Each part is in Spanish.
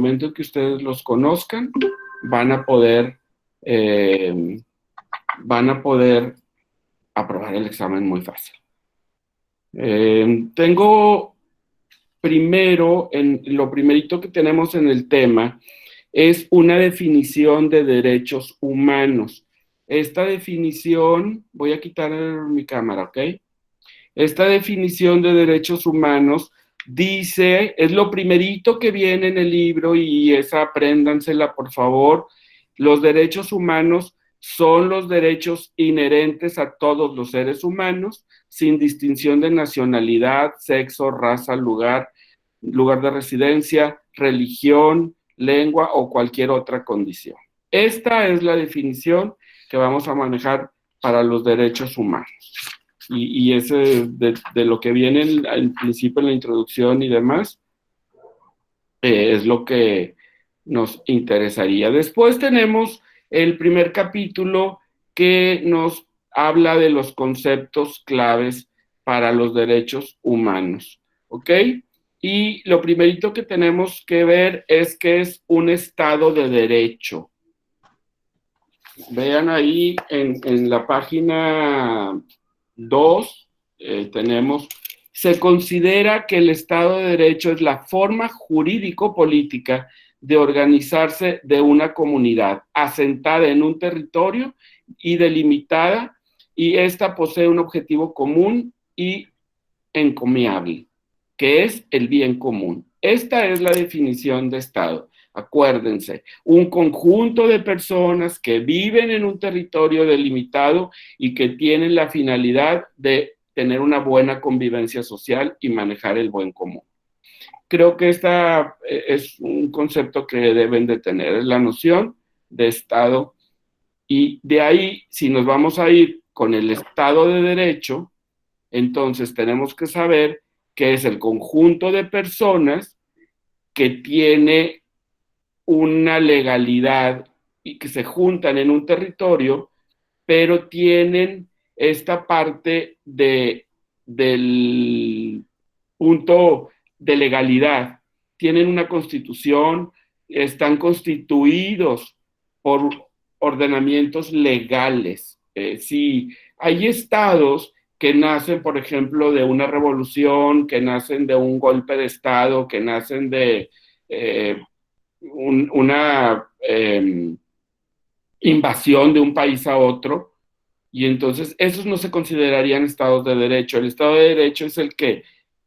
momento en que ustedes los conozcan, van a poder aprobar el examen muy fácil. Tengo primero, lo primerito que tenemos en el tema es una definición de derechos humanos. Esta definición, voy a quitar mi cámara, ¿ok? Esta definición de derechos humanos dice, es lo primerito que viene en el libro y esa apréndansela por favor. Los derechos humanos son los derechos inherentes a todos los seres humanos, sin distinción de nacionalidad, sexo, raza, lugar de residencia, religión, lengua o cualquier otra condición. Esta es la definición que vamos a manejar para los derechos humanos. Y ese de lo que viene al principio en la introducción y demás, es lo que nos interesaría. Después tenemos el primer capítulo que nos habla de los conceptos claves para los derechos humanos, ¿ok? Y lo primerito que tenemos que ver es que es un Estado de Derecho. Vean ahí en la página 2, tenemos, se considera que el Estado de Derecho es la forma jurídico-política de organizarse de una comunidad asentada en un territorio y delimitada, y esta posee un objetivo común y encomiable, que es el bien común. Esta es la definición de Estado. Acuérdense, un conjunto de personas que viven en un territorio delimitado y que tienen la finalidad de tener una buena convivencia social y manejar el buen común. Creo que esta es un concepto que deben de tener, es la noción de Estado. Y de ahí, si nos vamos a ir con el Estado de Derecho, entonces tenemos que saber que es el conjunto de personas que tiene una legalidad y que se juntan en un territorio, pero tienen esta parte del punto de legalidad. Tienen una constitución, están constituidos por ordenamientos legales. Sí, hay estados que nacen, por ejemplo, de una revolución, que nacen de un golpe de estado, que nacen de una invasión de un país a otro, y entonces esos no se considerarían estados de derecho. El estado de derecho es el que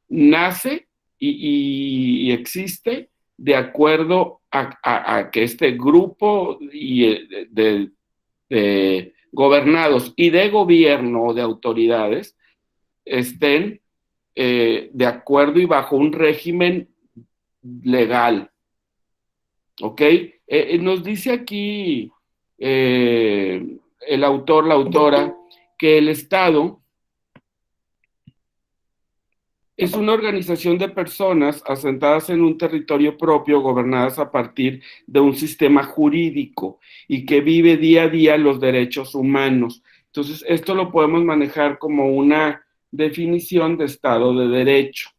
nace y existe de acuerdo a que este grupo de gobernados y de gobierno o de autoridades estén de acuerdo y bajo un régimen legal. ¿Ok? Nos dice aquí el autor, la autora, que el Estado es una organización de personas asentadas en un territorio propio, gobernadas a partir de un sistema jurídico y que vive día a día los derechos humanos. Entonces, esto lo podemos manejar como una definición de Estado de Derecho.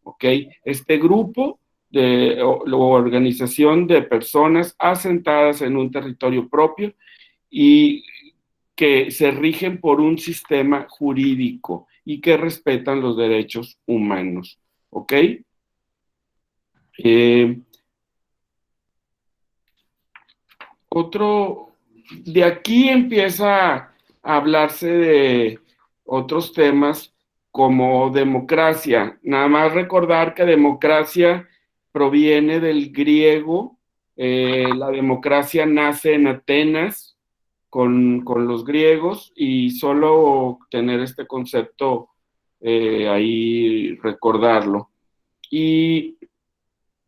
¿Ok? Este grupo de organización de personas asentadas en un territorio propio y que se rigen por un sistema jurídico y que respetan los derechos humanos. ¿Ok? De aquí empieza a hablarse de otros temas como democracia. Nada más recordar que democracia proviene del griego. La democracia nace en Atenas con los griegos, y solo tener este concepto ahí, recordarlo. Y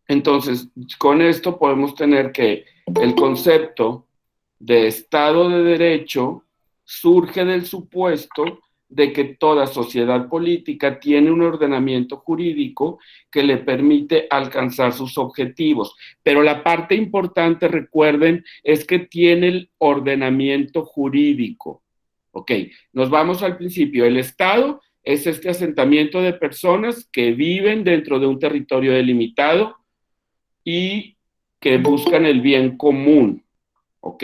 entonces, con esto podemos tener que el concepto de Estado de Derecho surge del supuesto de que toda sociedad política tiene un ordenamiento jurídico que le permite alcanzar sus objetivos. Pero la parte importante, recuerden, es que tiene el ordenamiento jurídico. Ok, nos vamos al principio. El Estado es este asentamiento de personas que viven dentro de un territorio delimitado y que buscan el bien común, ¿ok?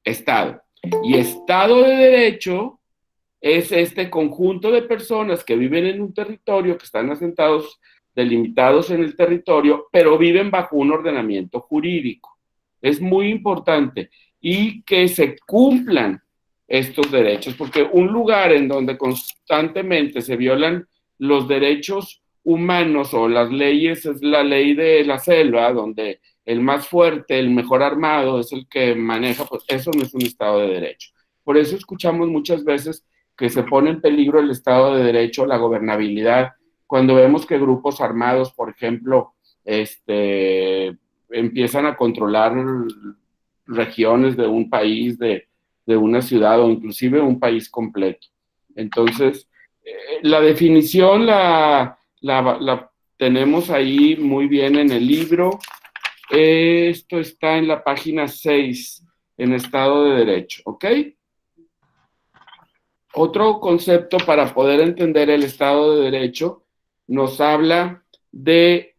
Estado. Y Estado de Derecho es este conjunto de personas que viven en un territorio, que están asentados, delimitados en el territorio, pero viven bajo un ordenamiento jurídico. Es muy importante. Y que se cumplan estos derechos, porque un lugar en donde constantemente se violan los derechos humanos o las leyes, es la ley de la selva, donde el más fuerte, el mejor armado es el que maneja, pues eso no es un Estado de Derecho. Por eso escuchamos muchas veces que se pone en peligro el Estado de Derecho, la gobernabilidad, cuando vemos que grupos armados, por ejemplo, empiezan a controlar regiones de un país, de una ciudad o inclusive un país completo. Entonces, la definición la tenemos ahí muy bien en el libro. Esto está en la página 6, en Estado de Derecho, ¿ok? Otro concepto para poder entender el Estado de Derecho nos habla de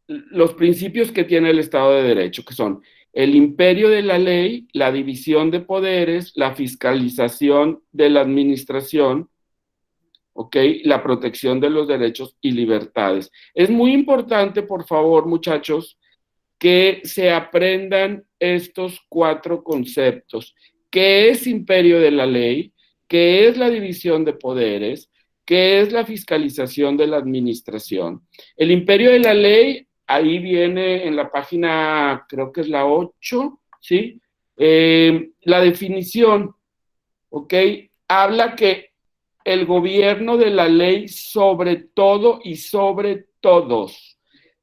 los principios que tiene el Estado de Derecho, que son el imperio de la ley, la división de poderes, la fiscalización de la administración, ¿ok? La protección de los derechos y libertades. Es muy importante, por favor, muchachos, que se aprendan estos 4 conceptos. ¿Qué es imperio de la ley? ¿Qué es la división de poderes? ¿Qué es la fiscalización de la administración? El imperio de la ley, ahí viene en la página, creo que es la 8, ¿sí? La definición, ¿ok? Habla que el gobierno de la ley sobre todo y sobre todos.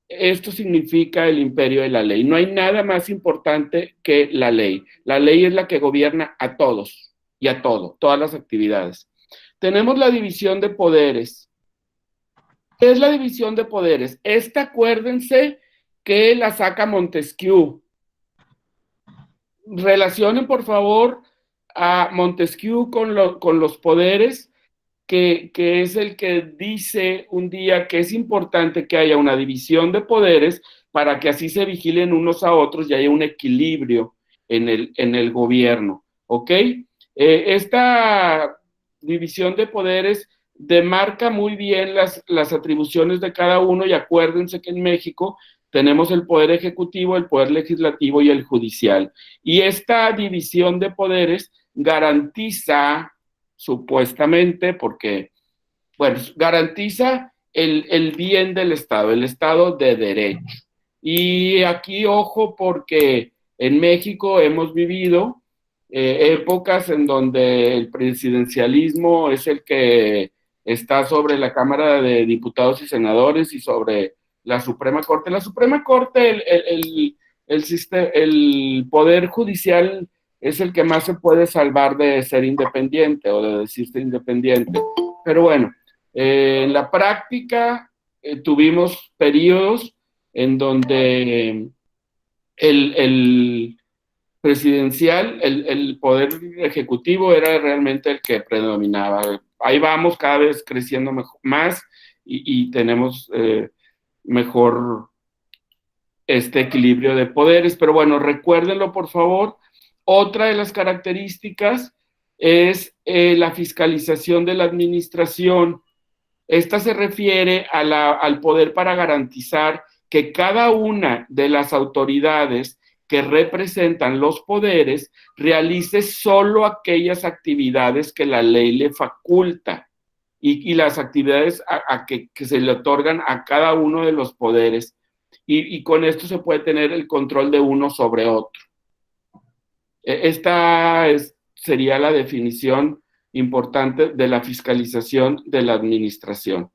Esto significa el imperio de la ley. No hay nada más importante que la ley. La ley es la que gobierna a todos y a todo, todas las actividades. Tenemos la división de poderes. ¿Qué es la división de poderes? Esta, acuérdense que la saca Montesquieu. Relacionen, por favor, a Montesquieu con los poderes, que es el que dice un día que es importante que haya una división de poderes para que así se vigilen unos a otros y haya un equilibrio en el gobierno, ¿ok? Esta división de poderes demarca muy bien las atribuciones de cada uno, y acuérdense que en México tenemos el poder ejecutivo, el poder legislativo y el judicial. Y esta división de poderes garantiza, supuestamente, porque, bueno, garantiza el bien del Estado, el Estado de Derecho. Y aquí, ojo, porque en México hemos vivido épocas en donde el presidencialismo es el que está sobre la Cámara de Diputados y Senadores y sobre la Suprema Corte. La Suprema Corte, el Poder Judicial es el que más se puede salvar de ser independiente o de decirse independiente. Pero bueno, en la práctica tuvimos periodos en donde el presidencial, el poder ejecutivo era realmente el que predominaba. Ahí vamos cada vez creciendo más y tenemos mejor este equilibrio de poderes. Pero bueno, recuérdenlo, por favor. Otra de las características es la fiscalización de la administración. Esta se refiere al poder para garantizar que cada una de las autoridades que representan los poderes realice solo aquellas actividades que la ley le faculta y las actividades que se le otorgan a cada uno de los poderes. Y con esto se puede tener el control de uno sobre otro. Sería la definición importante de la fiscalización de la administración.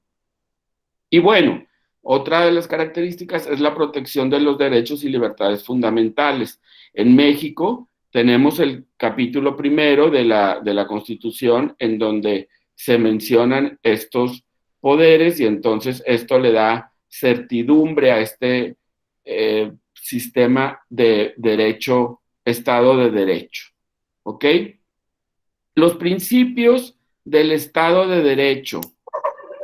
Y bueno, otra de las características es la protección de los derechos y libertades fundamentales. En México tenemos el capítulo 1 de la Constitución, en donde se mencionan estos poderes, y entonces esto le da certidumbre a este sistema de derecho, Estado de Derecho. ¿Ok? Los principios del Estado de Derecho,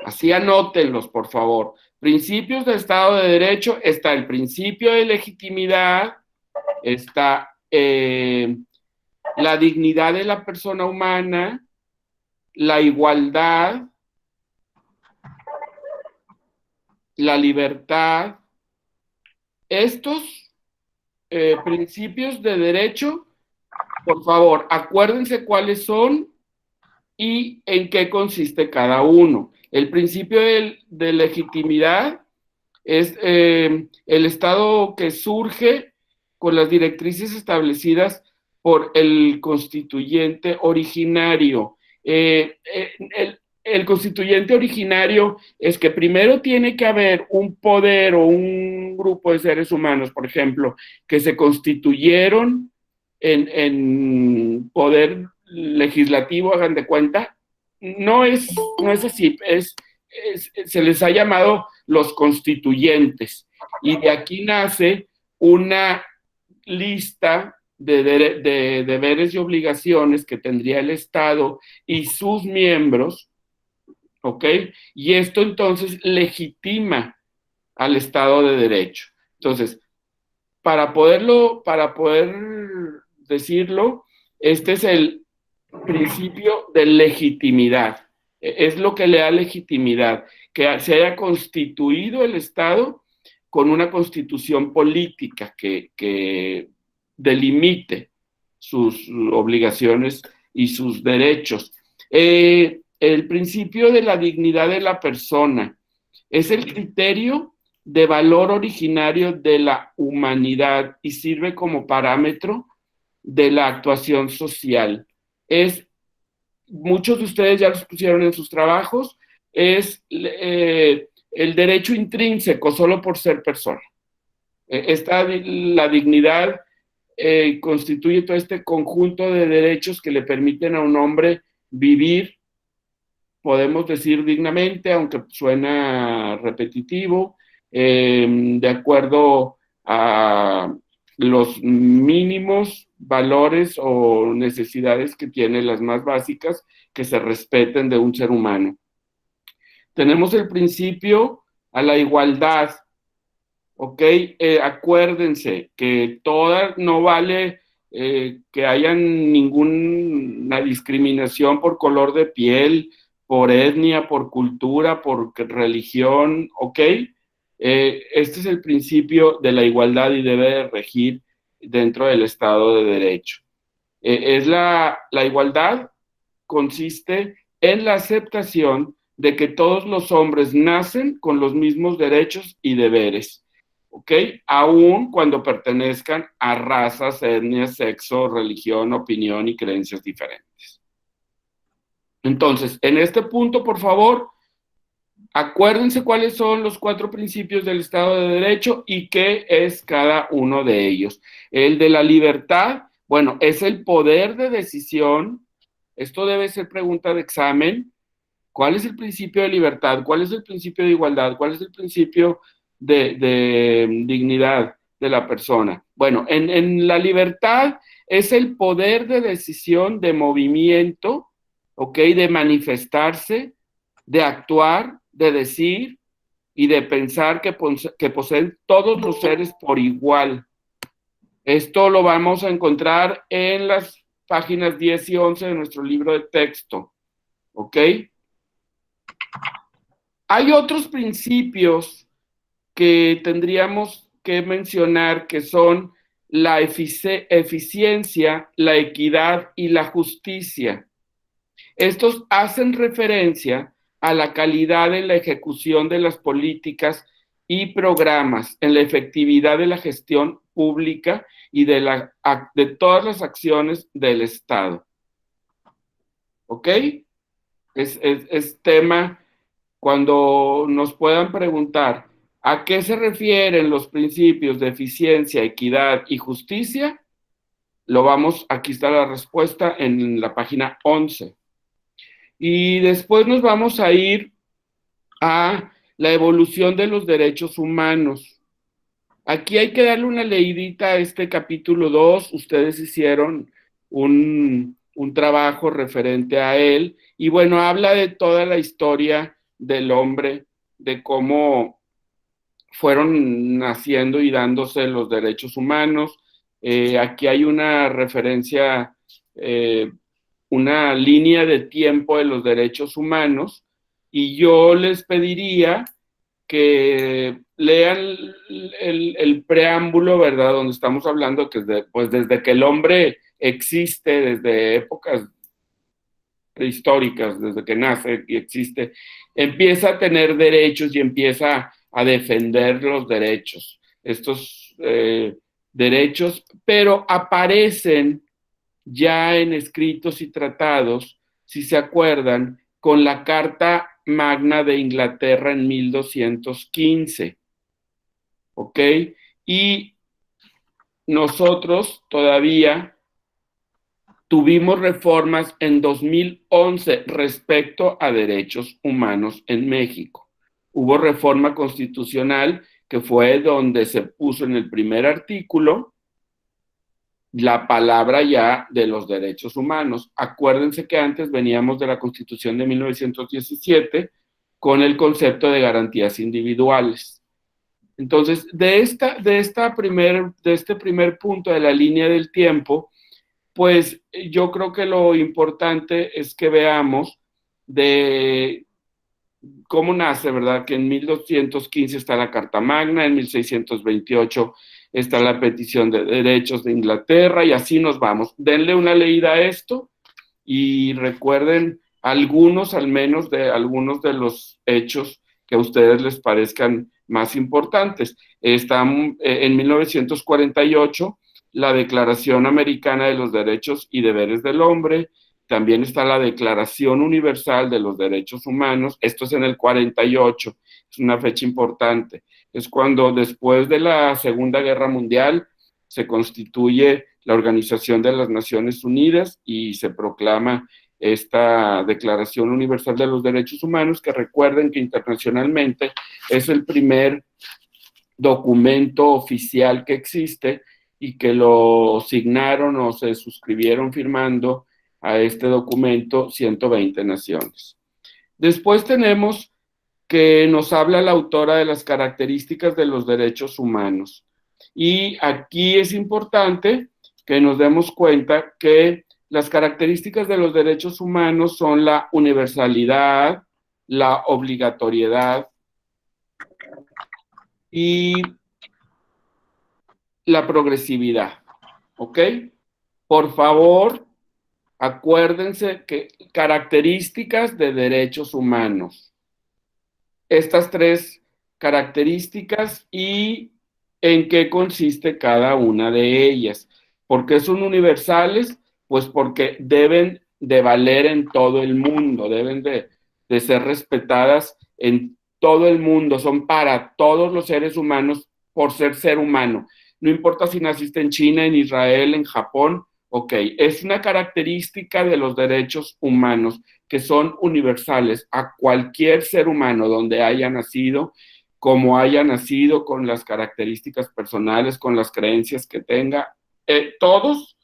así anótenlos, por favor. Principios del Estado de Derecho, está el principio de legitimidad, está la dignidad de la persona humana, la igualdad, la libertad. Estos principios de derecho, por favor, acuérdense cuáles son y en qué consiste cada uno. El principio de legitimidad es el Estado que surge con las directrices establecidas por el constituyente originario. El constituyente originario es que primero tiene que haber un poder o un grupo de seres humanos, por ejemplo, que se constituyeron en poder legislativo, hagan de cuenta. No es así, se les ha llamado los constituyentes, y de aquí nace una lista de deberes y obligaciones que tendría el Estado y sus miembros, ¿ok? Y esto entonces legitima al Estado de Derecho. Entonces, para poder decirlo, este es el principio de legitimidad. Es lo que le da legitimidad, que se haya constituido el Estado con una constitución política que delimite sus obligaciones y sus derechos. El principio de la dignidad de la persona es el criterio de valor originario de la humanidad y sirve como parámetro de la actuación social. Muchos de ustedes ya los pusieron en sus trabajos, es el derecho intrínseco solo por ser persona. La dignidad constituye todo este conjunto de derechos que le permiten a un hombre vivir, podemos decir dignamente, aunque suena repetitivo, de acuerdo a los mínimos valores o necesidades que tiene, las más básicas, que se respeten de un ser humano. Tenemos el principio a la igualdad, ¿ok? Acuérdense que no vale que haya ninguna discriminación por color de piel, por etnia, por cultura, por religión, ¿ok? Este es el principio de la igualdad y debe regir dentro del Estado de Derecho. La igualdad consiste en la aceptación de que todos los hombres nacen con los mismos derechos y deberes, ¿ok? Aun cuando pertenezcan a razas, etnias, sexo, religión, opinión y creencias diferentes. Entonces, en este punto, por favor, acuérdense cuáles son los 4 principios del Estado de Derecho y qué es cada uno de ellos. El de la libertad, bueno, es el poder de decisión. Esto debe ser pregunta de examen. ¿Cuál es el principio de libertad? ¿Cuál es el principio de igualdad? ¿Cuál es el principio de dignidad de la persona? Bueno, en la libertad es el poder de decisión, de movimiento, ¿ok? De manifestarse, de actuar, de decir y de pensar que poseen todos los seres por igual. Esto lo vamos a encontrar en las páginas 10 y 11 de nuestro libro de texto, ¿ok? Hay otros principios que tendríamos que mencionar que son la eficiencia, la equidad y la justicia. Estos hacen referencia a la calidad en la ejecución de las políticas y programas, en la efectividad de la gestión pública y de todas las acciones del Estado. ¿Ok? Es tema. Cuando nos puedan preguntar a qué se refieren los principios de eficiencia, equidad y justicia, aquí está la respuesta en la página 11. Y después nos vamos a ir a la evolución de los derechos humanos. Aquí hay que darle una leidita a este capítulo 2. Ustedes hicieron un trabajo referente a él. Y bueno, habla de toda la historia del hombre, de cómo fueron naciendo y dándose los derechos humanos. Aquí hay una referencia, una línea de tiempo de los derechos humanos, y yo les pediría que lean el preámbulo, ¿verdad? Donde estamos hablando que pues desde que el hombre existe, desde épocas prehistóricas, desde que nace y existe, empieza a tener derechos y empieza a defender los derechos, estos derechos, pero aparecen ya en escritos y tratados, si se acuerdan, con la Carta Magna de Inglaterra en 1215, ¿ok? Y nosotros todavía tuvimos reformas en 2011 respecto a derechos humanos en México. Hubo reforma constitucional, que fue donde se puso en el primer artículo la palabra ya de los derechos humanos. Acuérdense que antes veníamos de la Constitución de 1917 con el concepto de garantías individuales. Entonces, de este primer punto de la línea del tiempo, pues yo creo que lo importante es que veamos de cómo nace, ¿verdad? Que en 1215 está la Carta Magna, en 1628 está la petición de derechos de Inglaterra, y así nos vamos. Denle una leída a esto y recuerden algunos, al menos, de algunos de los hechos que a ustedes les parezcan más importantes. Está en 1948 la Declaración Americana de los Derechos y Deberes del Hombre. También está la Declaración Universal de los Derechos Humanos. Esto es en el 48, es una fecha importante. Es cuando, después de la Segunda Guerra Mundial, se constituye la Organización de las Naciones Unidas y se proclama esta Declaración Universal de los Derechos Humanos, que recuerden que internacionalmente es el primer documento oficial que existe, y que lo signaron o se suscribieron firmando a este documento 120 naciones. Después tenemos que nos habla la autora de las características de los derechos humanos. Y aquí es importante que nos demos cuenta que las características de los derechos humanos son la universalidad, la obligatoriedad y la progresividad, ¿ok? Por favor, acuérdense que características de derechos humanos. Estas tres características y en qué consiste cada una de ellas. ¿Por qué son universales? Pues porque deben de valer en todo el mundo, deben de ser respetadas en todo el mundo, son para todos los seres humanos por ser humano. No importa si naciste en China, en Israel, en Japón, ok, es una característica de los derechos humanos que son universales a cualquier ser humano donde haya nacido, como haya nacido, con las características personales, con las creencias que tenga. Todos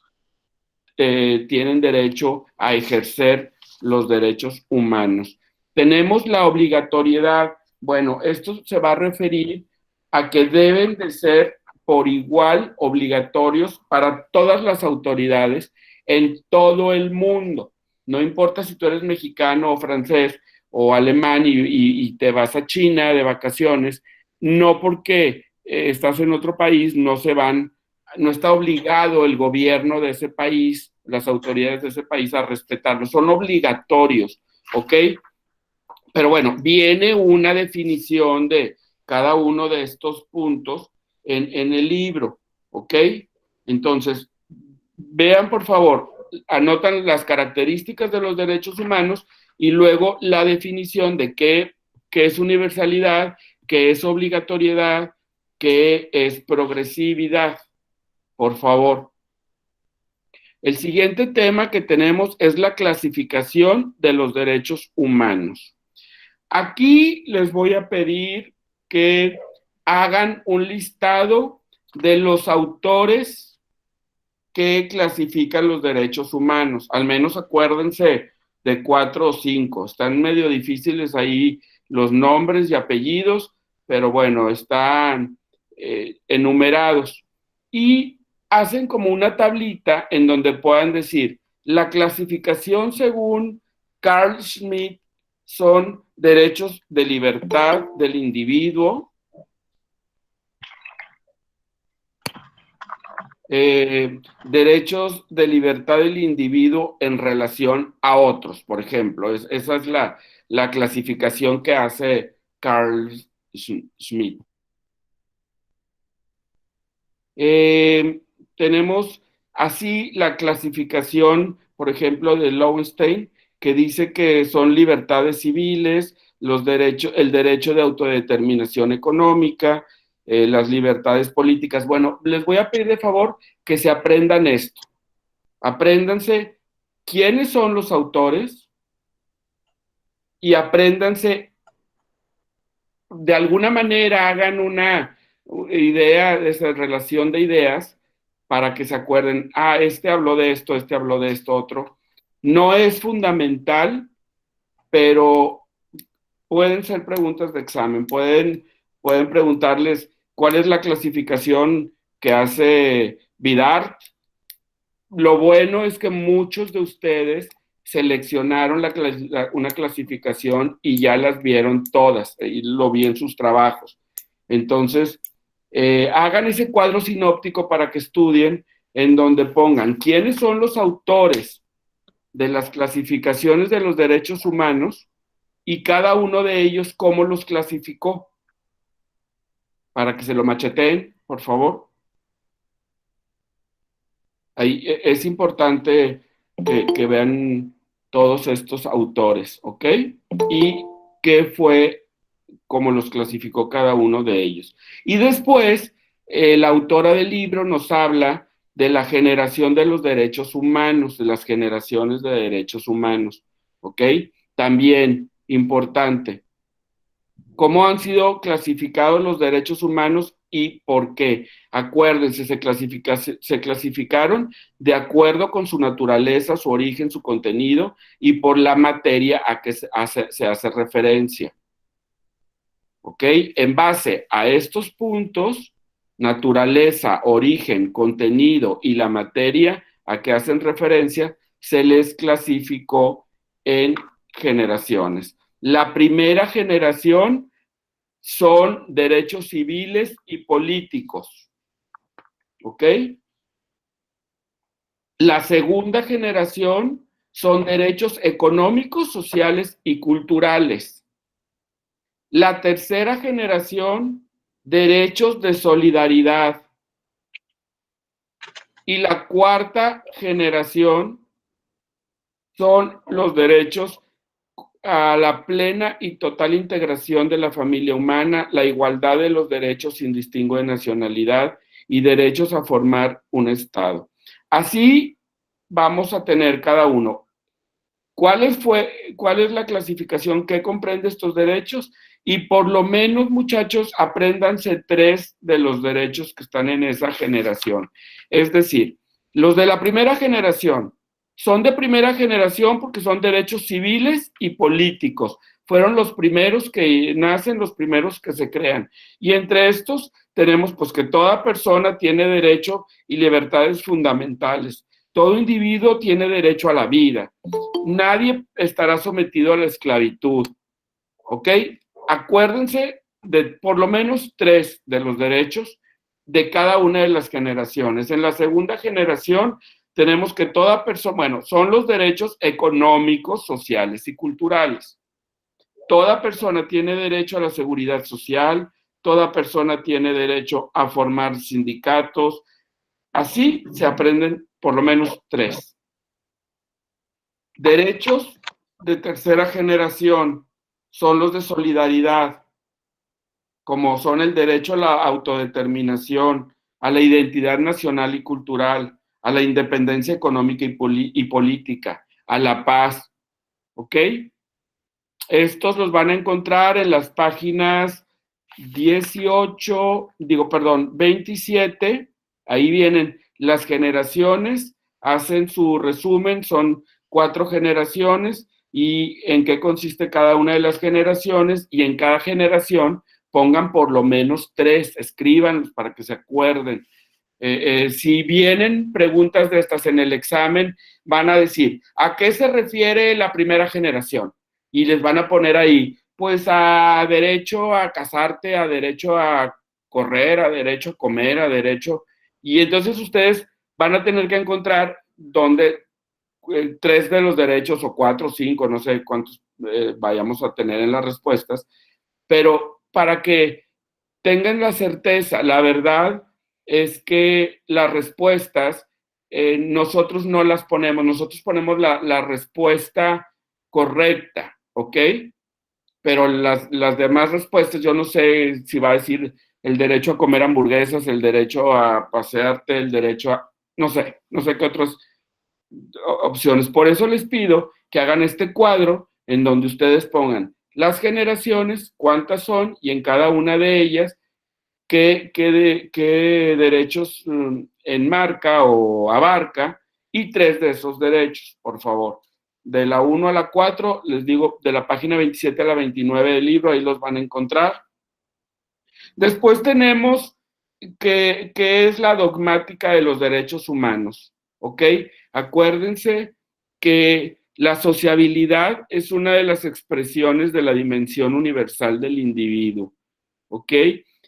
tienen derecho a ejercer los derechos humanos. Tenemos la obligatoriedad. Bueno, esto se va a referir a que deben de ser por igual obligatorios para todas las autoridades en todo el mundo. No importa si tú eres mexicano o francés o alemán y te vas a China de vacaciones, no porque estás en otro país, no está obligado el gobierno de ese país, las autoridades de ese país a respetarlos, son obligatorios, ¿ok? Pero bueno, viene una definición de cada uno de estos puntos en el libro, ¿ok? Entonces, vean por favor, anotan las características de los derechos humanos y luego la definición de qué es universalidad, qué es obligatoriedad, qué es progresividad, por favor. El siguiente tema que tenemos es la clasificación de los derechos humanos. Aquí les voy a pedir que hagan un listado de los autores que clasifican los derechos humanos. Al menos acuérdense de 4 o 5. Están medio difíciles ahí los nombres y apellidos, pero bueno, están enumerados. Y hacen como una tablita en donde puedan decir, la clasificación según Carl Schmitt son derechos de libertad del individuo, derechos de libertad del individuo en relación a otros, por ejemplo. Esa es la clasificación que hace Carl Schmitt. Tenemos así la clasificación, por ejemplo, de Lowenstein, que dice que son libertades civiles, el derecho de autodeterminación económica, las libertades políticas. Bueno, les voy a pedir de favor que se aprendan esto. Apréndanse quiénes son los autores y apréndanse, de alguna manera hagan una idea de esa relación de ideas para que se acuerden, este habló de esto otro. No es fundamental, pero pueden ser preguntas de examen, pueden preguntarles cuál es la clasificación que hace Vidart. Lo bueno es que muchos de ustedes seleccionaron una clasificación y ya las vieron todas, y lo vi en sus trabajos. Entonces, hagan ese cuadro sinóptico para que estudien, en donde pongan quiénes son los autores de las clasificaciones de los derechos humanos y cada uno de ellos cómo los clasificó, para que se lo macheteen, por favor. Ahí es importante que vean todos estos autores, ¿ok? Y qué fue, cómo los clasificó cada uno de ellos. Y después, la autora del libro nos habla de la generación de los derechos humanos, de las generaciones de derechos humanos, ¿ok? También importante, cómo han sido clasificados los derechos humanos y por qué. Acuérdense, se clasificaron de acuerdo con su naturaleza, su origen, su contenido y por la materia a que se hace referencia. ¿Ok? En base a estos puntos, naturaleza, origen, contenido y la materia a que hacen referencia, se les clasificó en generaciones. La primera generación son derechos civiles y políticos. ¿Ok? La segunda generación son derechos económicos, sociales y culturales. La tercera generación, derechos de solidaridad. Y la cuarta generación son los derechos a la plena y total integración de la familia humana, la igualdad de los derechos sin distingo de nacionalidad y derechos a formar un Estado. Así vamos a tener cada uno. ¿Cuál es la clasificación que comprende estos derechos? Y por lo menos, muchachos, apréndanse 3 de los derechos que están en esa generación. Es decir, los de la primera generación son de primera generación porque son derechos civiles y políticos. Fueron los primeros que nacen, los primeros que se crean. Y entre estos tenemos pues que toda persona tiene derecho y libertades fundamentales. Todo individuo tiene derecho a la vida. Nadie estará sometido a la esclavitud. ¿Ok? Acuérdense de por lo menos 3 de los derechos de cada una de las generaciones. En la segunda generación tenemos que toda persona, bueno, son los derechos económicos, sociales y culturales. Toda persona tiene derecho a la seguridad social, toda persona tiene derecho a formar sindicatos. Así se aprenden por lo menos 3. Derechos de tercera generación son los de solidaridad, como son el derecho a la autodeterminación, a la identidad nacional y cultural, a la independencia económica y política, a la paz. ¿Ok? Estos los van a encontrar en las páginas 27, ahí vienen las generaciones, hacen su resumen, son 4 generaciones y en qué consiste cada una de las generaciones y en cada generación pongan por lo menos 3, escriban para que se acuerden. Si vienen preguntas de estas en el examen, van a decir, ¿a qué se refiere la primera generación? Y les van a poner ahí, pues a derecho a casarte, a derecho a correr, a derecho a comer, a derecho... Y entonces ustedes van a tener que encontrar dónde 3 de los derechos o 4 o 5, no sé cuántos vayamos a tener en las respuestas, pero para que tengan la certeza, la verdad es que las respuestas nosotros no las ponemos, nosotros ponemos la respuesta correcta, ¿ok? Pero las demás respuestas, yo no sé si va a decir el derecho a comer hamburguesas, el derecho a pasearte, el derecho a, no sé qué otras opciones. Por eso les pido que hagan este cuadro en donde ustedes pongan las generaciones, cuántas son, y en cada una de ellas qué derechos enmarca o abarca, y 3 de esos derechos, por favor. De la 1 a la 4, les digo, de la página 27 a la 29 del libro, ahí los van a encontrar. Después tenemos qué es la dogmática de los derechos humanos, ¿ok? Acuérdense que la sociabilidad es una de las expresiones de la dimensión universal del individuo, ¿ok?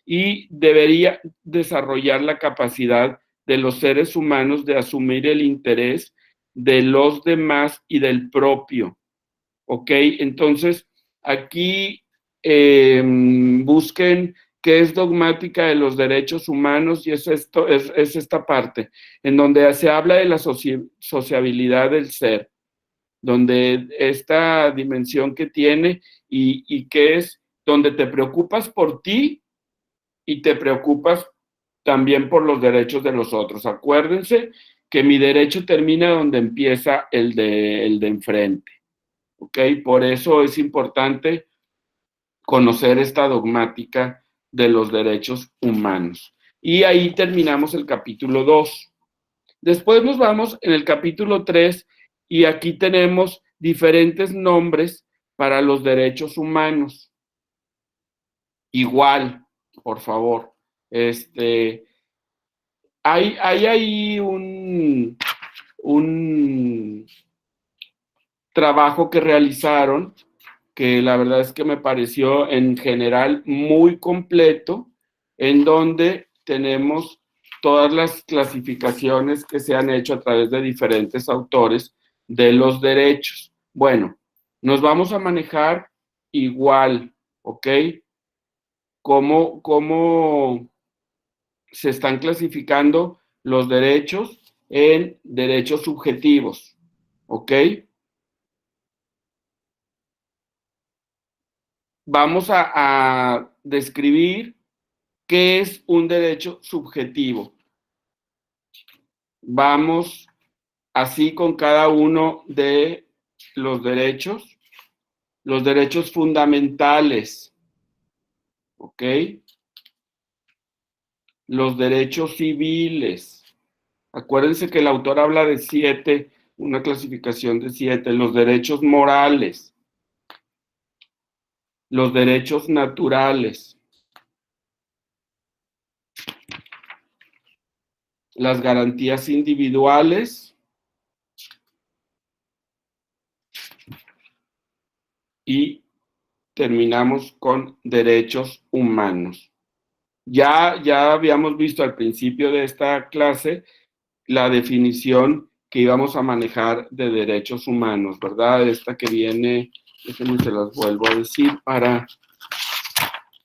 Y debería desarrollar la capacidad de los seres humanos de asumir el interés de los demás y del propio, ¿ok? Entonces, aquí busquen qué es dogmática de los derechos humanos, y es esta parte, en donde se habla de la sociabilidad del ser, donde esta dimensión que tiene y que es donde te preocupas por ti y te preocupas también por los derechos de los otros. Acuérdense que mi derecho termina donde empieza el de enfrente, ¿ok? Por eso es importante conocer esta dogmática de los derechos humanos. Y ahí terminamos el capítulo 2. Después nos vamos en el capítulo 3 y aquí tenemos diferentes nombres para los derechos humanos. Igual, por favor. Hay ahí un trabajo que realizaron que la verdad es que me pareció en general muy completo, en donde tenemos todas las clasificaciones que se han hecho a través de diferentes autores de los derechos. Bueno, nos vamos a manejar igual, ¿ok? ¿Cómo se están clasificando los derechos en derechos subjetivos? ¿Ok? Vamos a describir qué es un derecho subjetivo. Vamos así con cada uno de los derechos fundamentales, ¿ok? Los derechos civiles. Acuérdense que el autor habla de 7, una clasificación de 7, los derechos morales, los derechos naturales, las garantías individuales y terminamos con derechos humanos. Ya habíamos visto al principio de esta clase la definición que íbamos a manejar de derechos humanos, ¿verdad? Esta que viene, déjenme se las vuelvo a decir para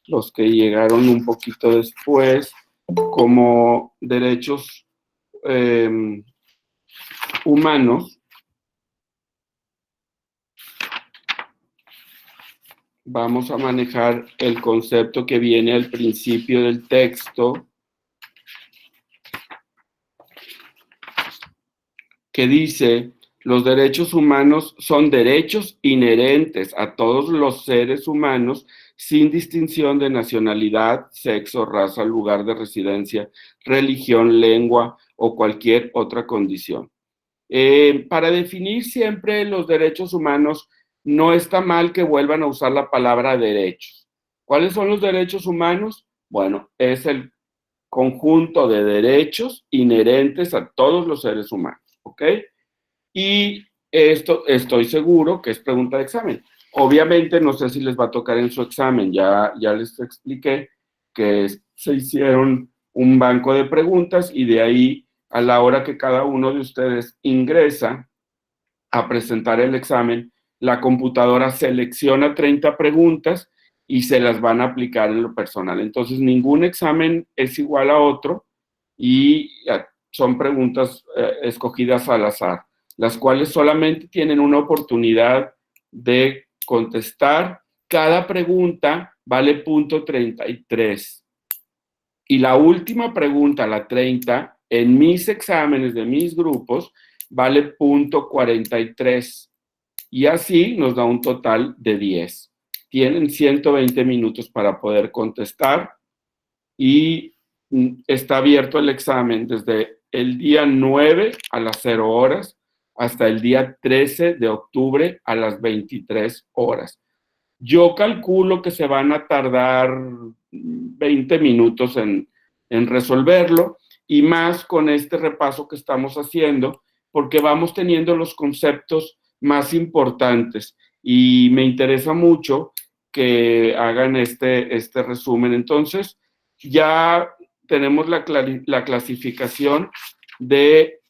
los que llegaron un poquito después, como derechos humanos. Vamos a manejar el concepto que viene al principio del texto, que dice, los derechos humanos son derechos inherentes a todos los seres humanos sin distinción de nacionalidad, sexo, raza, lugar de residencia, religión, lengua o cualquier otra condición. Para definir siempre los derechos humanos, no está mal que vuelvan a usar la palabra derechos. ¿Cuáles son los derechos humanos? Bueno, es el conjunto de derechos inherentes a todos los seres humanos, ¿ok? Y esto estoy seguro que es pregunta de examen. Obviamente, no sé si les va a tocar en su examen, ya les expliqué que se hicieron un banco de preguntas y de ahí a la hora que cada uno de ustedes ingresa a presentar el examen, la computadora selecciona 30 preguntas y se las van a aplicar en lo personal. Entonces, ningún examen es igual a otro y son preguntas escogidas al azar, las cuales solamente tienen una oportunidad de contestar. Cada pregunta vale punto 33. Y la última pregunta, la 30, en mis exámenes de mis grupos, vale punto 43. Y así nos da un total de 10. Tienen 120 minutos para poder contestar y está abierto el examen desde el día 9 a las 0 horas hasta el día 13 de octubre a las 23 horas. Yo calculo que se van a tardar 20 minutos en resolverlo y más con este repaso que estamos haciendo, porque vamos teniendo los conceptos más importantes y me interesa mucho que hagan este resumen. Entonces, ya tenemos la clasificación de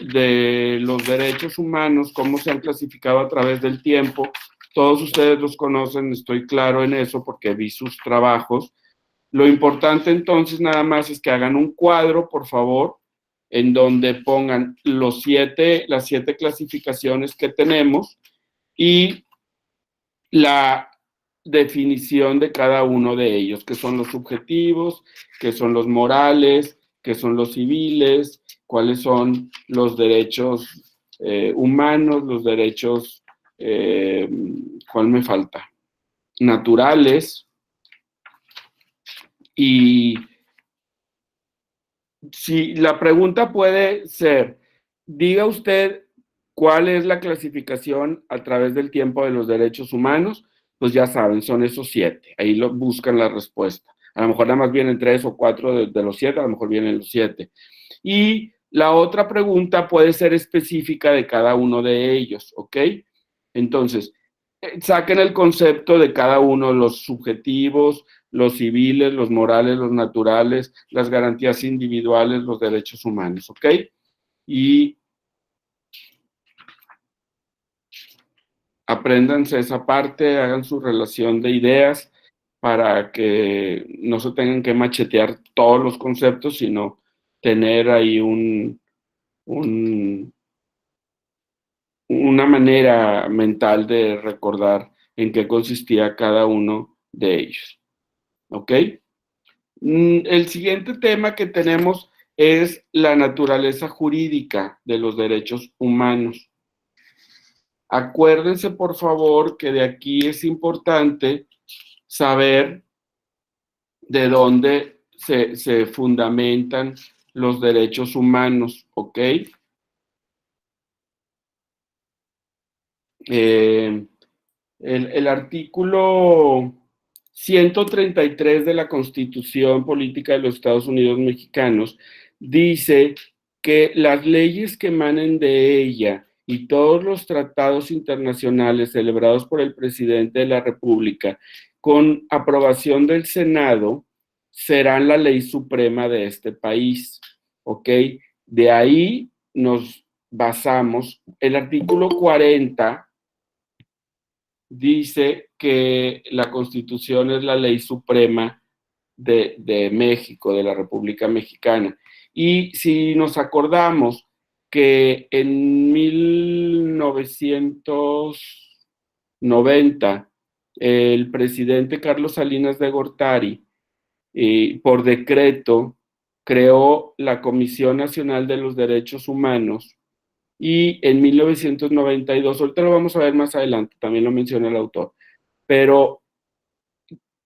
los derechos humanos, cómo se han clasificado a través del tiempo. Todos ustedes los conocen, estoy claro en eso porque vi sus trabajos. Lo importante entonces nada más es que hagan un cuadro, por favor, en donde pongan las 7 clasificaciones que tenemos y la definición de cada uno de ellos, que son los subjetivos, que son los morales, que son los civiles, cuáles son los derechos humanos, los derechos, ¿cuál me falta? Naturales. Y si la pregunta puede ser, diga usted cuál es la clasificación a través del tiempo de los derechos humanos, pues ya saben, son esos 7. Ahí lo buscan la respuesta. A lo mejor nada más vienen 3 o 4 de los 7, a lo mejor vienen los 7. Y la otra pregunta puede ser específica de cada uno de ellos, ¿ok? Entonces, saquen el concepto de cada uno, los subjetivos, los civiles, los morales, los naturales, las garantías individuales, los derechos humanos, ¿ok? Y apréndanse esa parte, hagan su relación de ideas para que no se tengan que machetear todos los conceptos, sino tener ahí una manera mental de recordar en qué consistía cada uno de ellos, ¿ok? El siguiente tema que tenemos es la naturaleza jurídica de los derechos humanos. Acuérdense, por favor, que de aquí es importante saber de dónde se fundamentan los derechos humanos, ¿ok? El artículo 133 de la Constitución Política de los Estados Unidos Mexicanos dice que las leyes que emanen de ella y todos los tratados internacionales celebrados por el presidente de la República con aprobación del Senado serán la ley suprema de este país, ¿ok? De ahí nos basamos. El artículo 40 dice que la Constitución es la ley suprema de México, de la República Mexicana. Y si nos acordamos que en 1990 el presidente Carlos Salinas de Gortari, por decreto, creó la Comisión Nacional de los Derechos Humanos y en 1992, ahorita lo vamos a ver más adelante, también lo menciona el autor, pero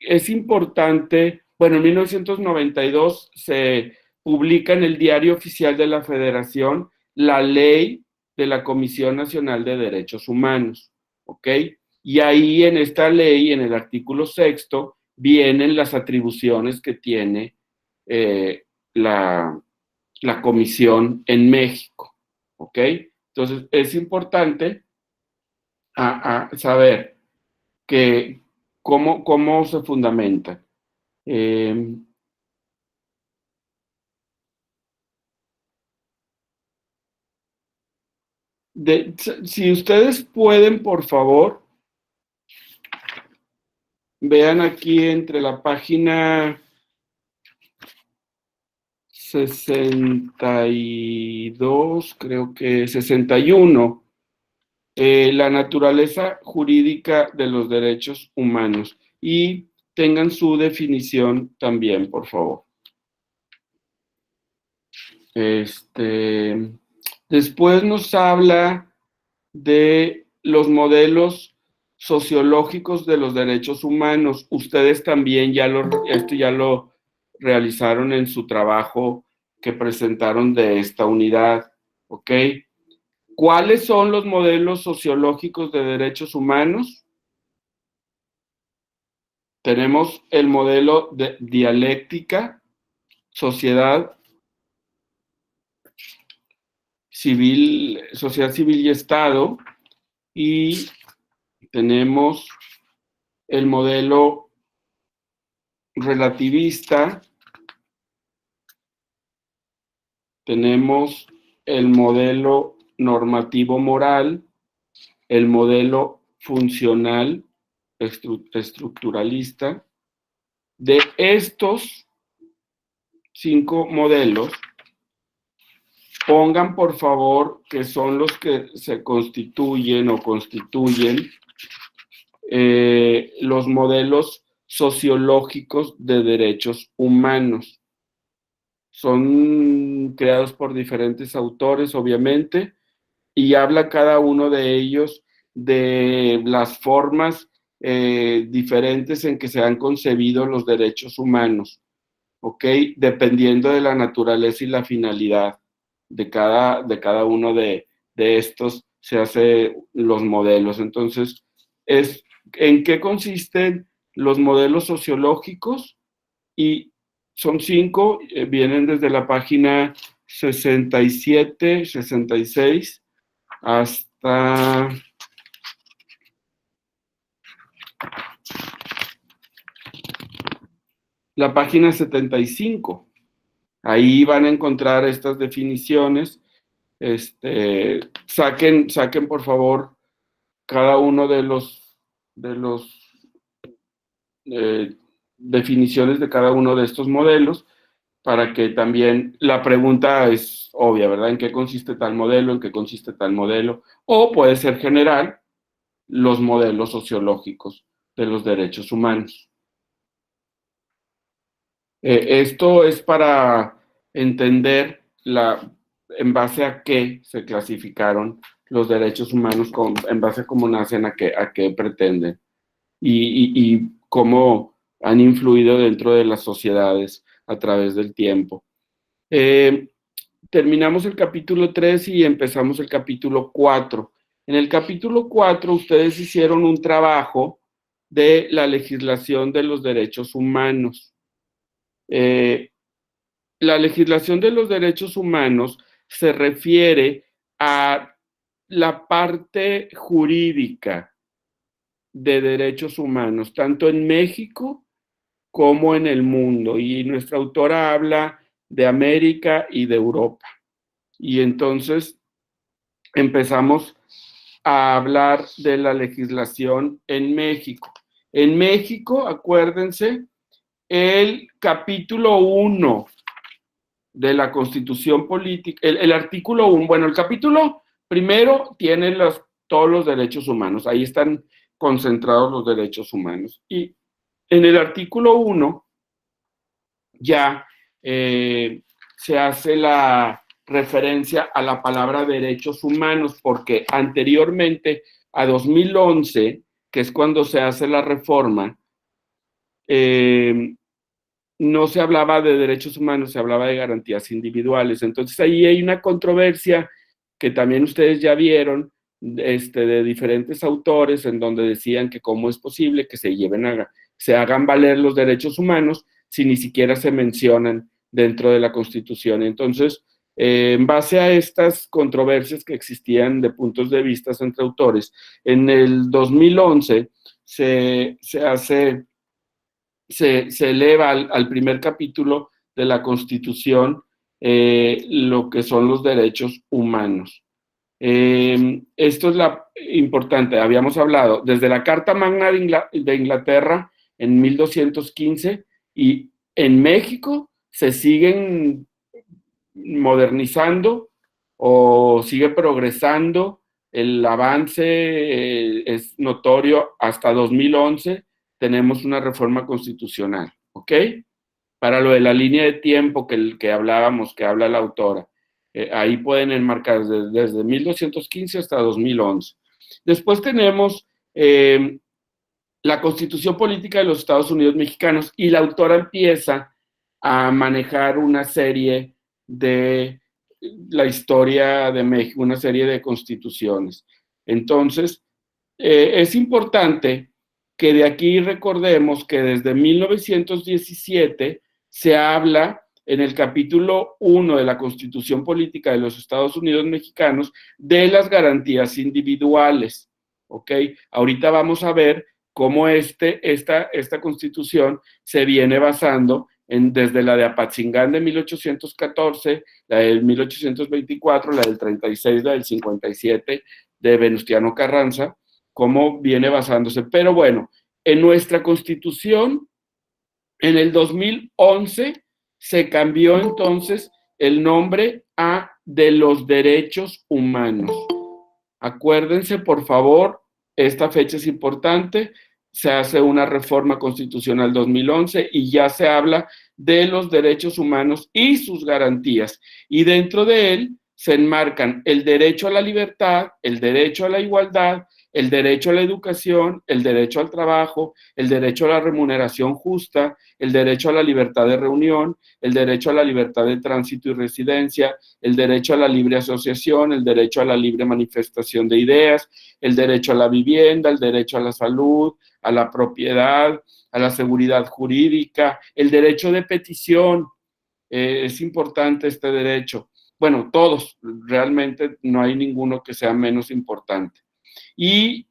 es importante, bueno, en 1992 se publica en el Diario Oficial de la Federación la ley de la Comisión Nacional de Derechos Humanos, ¿ok? Y ahí en esta ley, en el artículo 6, vienen las atribuciones que tiene la comisión en México, ¿ok? Entonces, es importante saber que cómo se fundamenta. Si ustedes pueden, por favor, vean aquí entre la página 62, creo que 61, la naturaleza jurídica de los derechos humanos, y tengan su definición también, por favor. Después nos habla de los modelos sociológicos de los derechos humanos. Ustedes también esto ya lo realizaron en su trabajo que presentaron de esta unidad, ¿ok? ¿Cuáles son los modelos sociológicos de derechos humanos? Tenemos el modelo de dialéctica, sociedad civil y Estado, y tenemos el modelo relativista, tenemos el modelo normativo moral, el modelo funcional estructuralista. De estos 5 modelos, pongan por favor que son los que se constituyen o constituyen los modelos sociológicos de derechos humanos. Son creados por diferentes autores, obviamente, y habla cada uno de ellos de las formas diferentes en que se han concebido los derechos humanos, ¿ok? Dependiendo de la naturaleza y la finalidad de cada uno de estos, se hacen los modelos. Entonces, ¿en qué consisten los modelos sociológicos? Y son 5, vienen desde la página 67, 66, hasta la página 75. Ahí van a encontrar estas definiciones. Saquen por favor cada uno de los definiciones de cada uno de estos modelos, para que también la pregunta es obvia, ¿verdad? ¿En qué consiste tal modelo? ¿En qué consiste tal modelo? O puede ser general, los modelos sociológicos de los derechos humanos. Esto es para entender en base a qué se clasificaron los derechos humanos, en base a cómo nacen, a qué pretenden, y cómo han influido dentro de las sociedades a través del tiempo. Terminamos el capítulo 3 y empezamos el capítulo 4. En el capítulo 4 ustedes hicieron un trabajo de la legislación de los derechos humanos. La legislación de los derechos humanos se refiere a la parte jurídica de derechos humanos, tanto en México como en el mundo. Y nuestra autora habla de América y de Europa. Y entonces empezamos a hablar de la legislación en México. En México, acuérdense, el capítulo 1 de la Constitución Política, el artículo 1, bueno, el capítulo primero tiene todos los derechos humanos, ahí están concentrados los derechos humanos. Y en el artículo 1 ya se hace la referencia a la palabra derechos humanos, porque anteriormente a 2011, que es cuando se hace la reforma, no se hablaba de derechos humanos, se hablaba de garantías individuales. Entonces ahí hay una controversia que también ustedes ya vieron, de diferentes autores, en donde decían que cómo es posible que se hagan valer los derechos humanos si ni siquiera se mencionan dentro de la Constitución. Entonces, en base a estas controversias que existían de puntos de vista entre autores, en el 2011 se eleva al primer capítulo de la Constitución lo que son los derechos humanos. Esto es importante, habíamos hablado desde la Carta Magna de Inglaterra en 1215 y en México se siguen modernizando o sigue progresando. El avance es notorio. Hasta 2011 tenemos una reforma constitucional, ¿ok? Para lo de la línea de tiempo que hablábamos, que habla la autora. Ahí pueden enmarcar desde 1215 hasta 2011. Después tenemos la Constitución Política de los Estados Unidos Mexicanos y la autora empieza a manejar una serie de la historia de México, una serie de constituciones. Entonces, es importante que de aquí recordemos que desde 1917 se habla en el capítulo 1 de la Constitución Política de los Estados Unidos Mexicanos de las garantías individuales, ¿ok? Ahorita vamos a ver cómo esta Constitución se viene basando desde la de Apatzingán de 1814, la del 1824, la del 36, la del 57 de Venustiano Carranza, cómo viene basándose. Pero bueno, en nuestra Constitución, en el 2011, se cambió entonces el nombre a de los derechos humanos. Acuérdense, por favor, esta fecha es importante. Se hace una reforma constitucional 2011 y ya se habla de los derechos humanos y sus garantías. Y dentro de él se enmarcan el derecho a la libertad, el derecho a la igualdad, el derecho a la educación, el derecho al trabajo, el derecho a la remuneración justa, el derecho a la libertad de reunión, el derecho a la libertad de tránsito y residencia, el derecho a la libre asociación, el derecho a la libre manifestación de ideas, el derecho a la vivienda, el derecho a la salud, a la propiedad, a la seguridad jurídica, el derecho de petición. Es importante este derecho. Bueno, todos, realmente no hay ninguno que sea menos importante. Y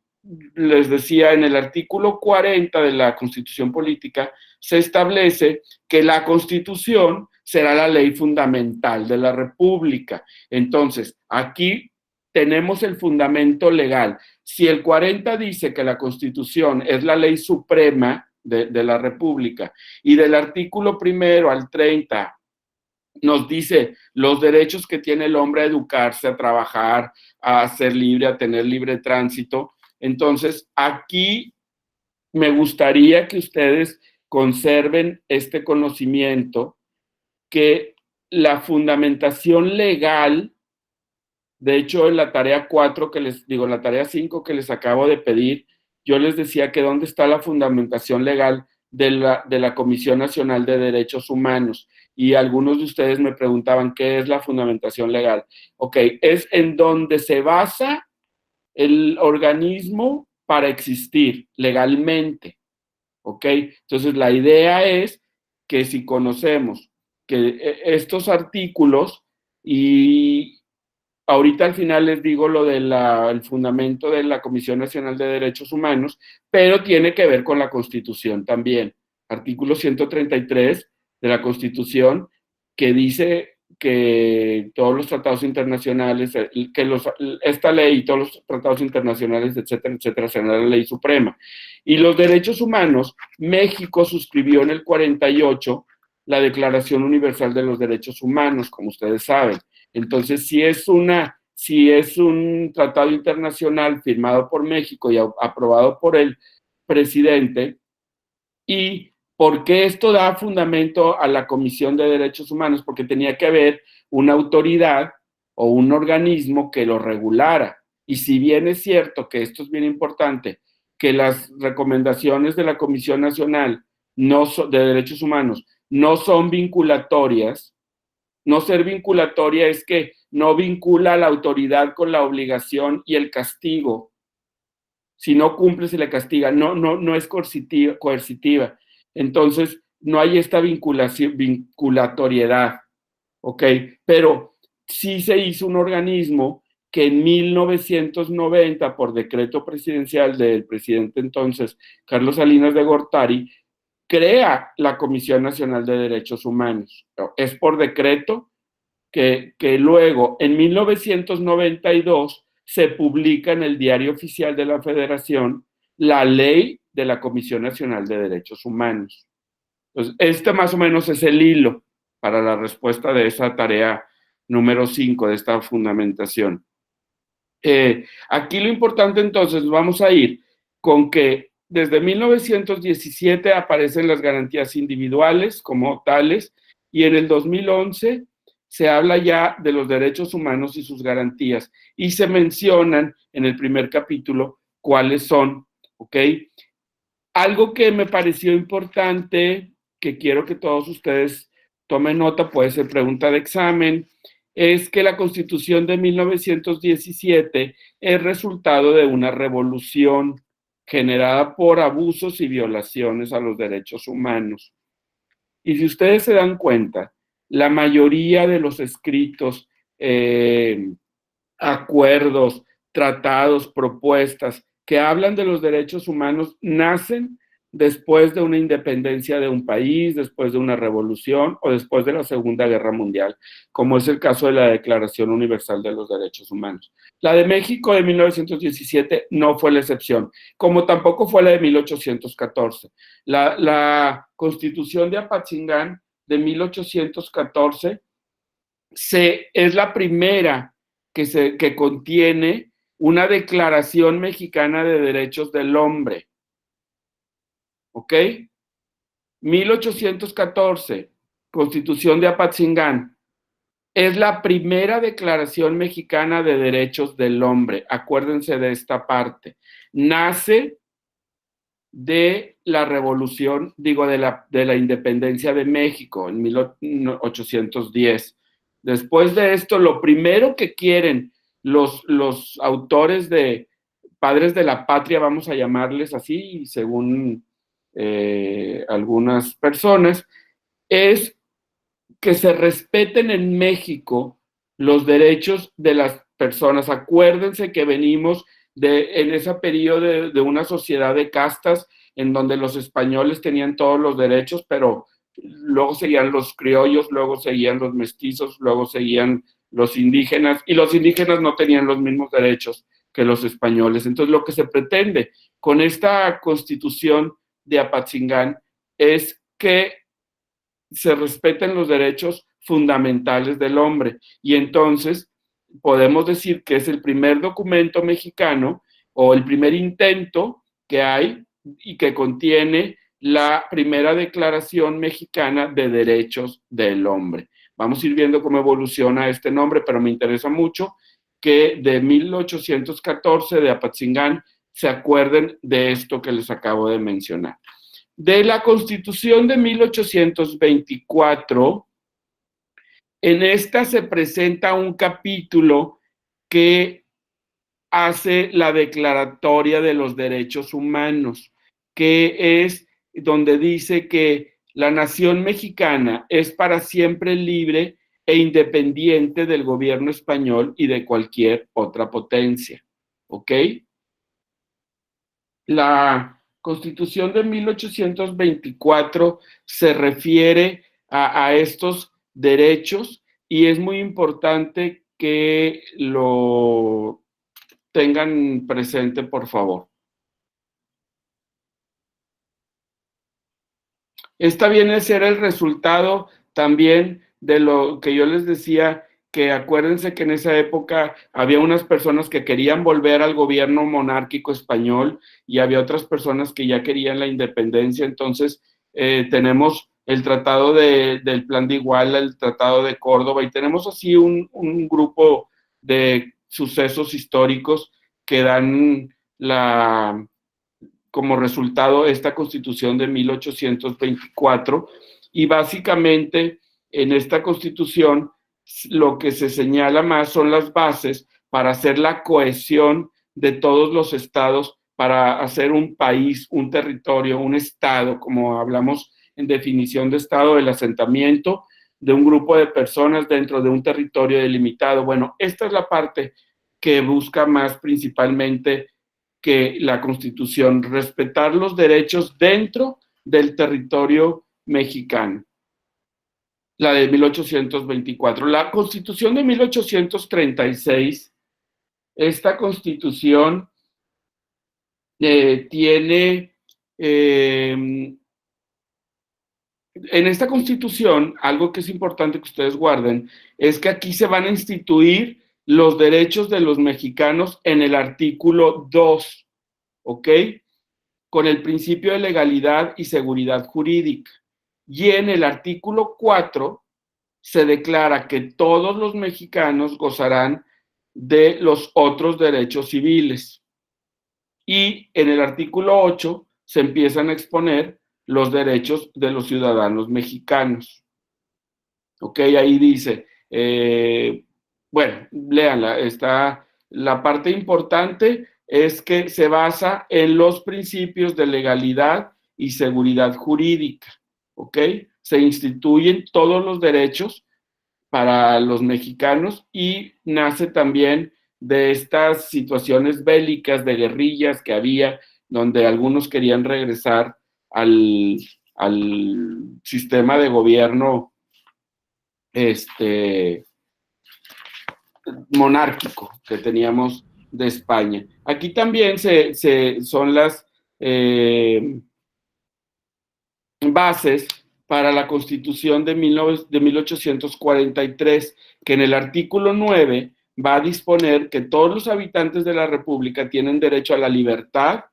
les decía, en el artículo 40 de la Constitución Política se establece que la Constitución será la ley fundamental de la República. Entonces, aquí tenemos el fundamento legal. Si el 40 dice que la Constitución es la ley suprema de la República y del artículo 1 al 30 nos dice los derechos que tiene el hombre a educarse, a trabajar, a ser libre, a tener libre tránsito. Entonces, aquí me gustaría que ustedes conserven este conocimiento, que la fundamentación legal, de hecho, en la tarea 4 la tarea 5 que les acabo de pedir, yo les decía que dónde está la fundamentación legal de la Comisión Nacional de Derechos Humanos. Y algunos de ustedes me preguntaban qué es la fundamentación legal. Ok, es en donde se basa el organismo para existir legalmente. Ok, entonces la idea es que si conocemos que estos artículos, y ahorita al final les digo lo del fundamento de la Comisión Nacional de Derechos Humanos, pero tiene que ver con la Constitución también. Artículo 133 de la Constitución, que dice que todos los tratados internacionales, esta ley y todos los tratados internacionales, etcétera, etcétera, serán la ley suprema. Y los derechos humanos, México suscribió en el 48 la Declaración Universal de los Derechos Humanos, como ustedes saben. Entonces, si es un tratado internacional firmado por México y aprobado por el presidente, ¿y por qué esto da fundamento a la Comisión de Derechos Humanos? Porque tenía que haber una autoridad o un organismo que lo regulara. Y si bien es cierto que esto es bien importante, que las recomendaciones de la Comisión Nacional de Derechos Humanos no son vinculatorias. No ser vinculatoria es que no vincula a la autoridad con la obligación y el castigo Si no cumple, se le castiga. No es coercitiva. Entonces, no hay esta vinculatoriedad, ¿ok? Pero sí se hizo un organismo que en 1990, por decreto presidencial del presidente entonces, Carlos Salinas de Gortari, crea la Comisión Nacional de Derechos Humanos. Es por decreto que luego, en 1992, se publica en el Diario Oficial de la Federación la ley de la Comisión Nacional de Derechos Humanos. Entonces, este más o menos es el hilo para la respuesta de esa tarea número 5 de esta fundamentación. Aquí lo importante entonces, vamos a ir con que desde 1917 aparecen las garantías individuales como tales y en el 2011 se habla ya de los derechos humanos y sus garantías y se mencionan en el primer capítulo cuáles son, ¿ok? Algo que me pareció importante, que quiero que todos ustedes tomen nota, puede ser pregunta de examen, es que la Constitución de 1917 es resultado de una revolución generada por abusos y violaciones a los derechos humanos. Y si ustedes se dan cuenta, la mayoría de los escritos, acuerdos, tratados, propuestas que hablan de los derechos humanos nacen después de una independencia de un país, después de una revolución o después de la Segunda Guerra Mundial, como es el caso de la Declaración Universal de los Derechos Humanos. La de México de 1917 no fue la excepción, como tampoco fue la de 1814. La Constitución de Apatzingán de 1814 es la primera que contiene una Declaración Mexicana de Derechos del Hombre. ¿Ok? 1814, Constitución de Apatzingán, es la primera Declaración Mexicana de Derechos del Hombre. Acuérdense de esta parte. Nace de la revolución, digo, de la independencia de México en 1810. Después de esto, lo primero que quieren los autores de padres de la patria, vamos a llamarles así, según algunas personas, es que se respeten en México los derechos de las personas. Acuérdense que venimos en ese periodo de una sociedad de castas en donde los españoles tenían todos los derechos, pero luego seguían los criollos, luego seguían los mestizos, luego seguían los indígenas, y los indígenas no tenían los mismos derechos que los españoles. Entonces, lo que se pretende con esta Constitución de Apatzingán es que se respeten los derechos fundamentales del hombre. Y entonces podemos decir que es el primer documento mexicano o el primer intento que hay y que contiene la primera Declaración Mexicana de Derechos del Hombre. Vamos a ir viendo cómo evoluciona este nombre, pero me interesa mucho que de 1814 de Apatzingán se acuerden de esto que les acabo de mencionar. De la Constitución de 1824, en esta se presenta un capítulo que hace la declaratoria de los derechos humanos, que es donde dice que la nación mexicana es para siempre libre e independiente del gobierno español y de cualquier otra potencia. ¿Ok? La Constitución de 1824 se refiere a estos derechos y es muy importante que lo tengan presente, por favor. Esta viene a ser el resultado también de lo que yo les decía, que acuérdense que en esa época había unas personas que querían volver al gobierno monárquico español y había otras personas que ya querían la independencia. Entonces tenemos el tratado del Plan de Iguala, el tratado de Córdoba, y tenemos así un grupo de sucesos históricos que dan como resultado esta Constitución de 1824, y básicamente en esta Constitución lo que se señala más son las bases para hacer la cohesión de todos los estados para hacer un país, un territorio, un estado, como hablamos en definición de estado, del asentamiento de un grupo de personas dentro de un territorio delimitado. Bueno, esta es la parte que busca más principalmente que la Constitución, respetar los derechos dentro del territorio mexicano. La de 1824. La Constitución de 1836, esta Constitución tiene, en esta Constitución, algo que es importante que ustedes guarden, es que aquí se van a instituir los derechos de los mexicanos en el artículo 2, ¿ok? Con el principio de legalidad y seguridad jurídica. Y en el artículo 4 se declara que todos los mexicanos gozarán de los otros derechos civiles. Y en el artículo 8 se empiezan a exponer los derechos de los ciudadanos mexicanos. Ok, ahí dice, bueno, léanla, está, la parte importante es que se basa en los principios de legalidad y seguridad jurídica, ¿ok? Se instituyen todos los derechos para los mexicanos y nace también de estas situaciones bélicas de guerrillas que había, donde algunos querían regresar al sistema de gobierno monárquico que teníamos de España. Aquí también son las bases para la Constitución de 1843, que en el artículo 9 va a disponer que todos los habitantes de la República tienen derecho a la libertad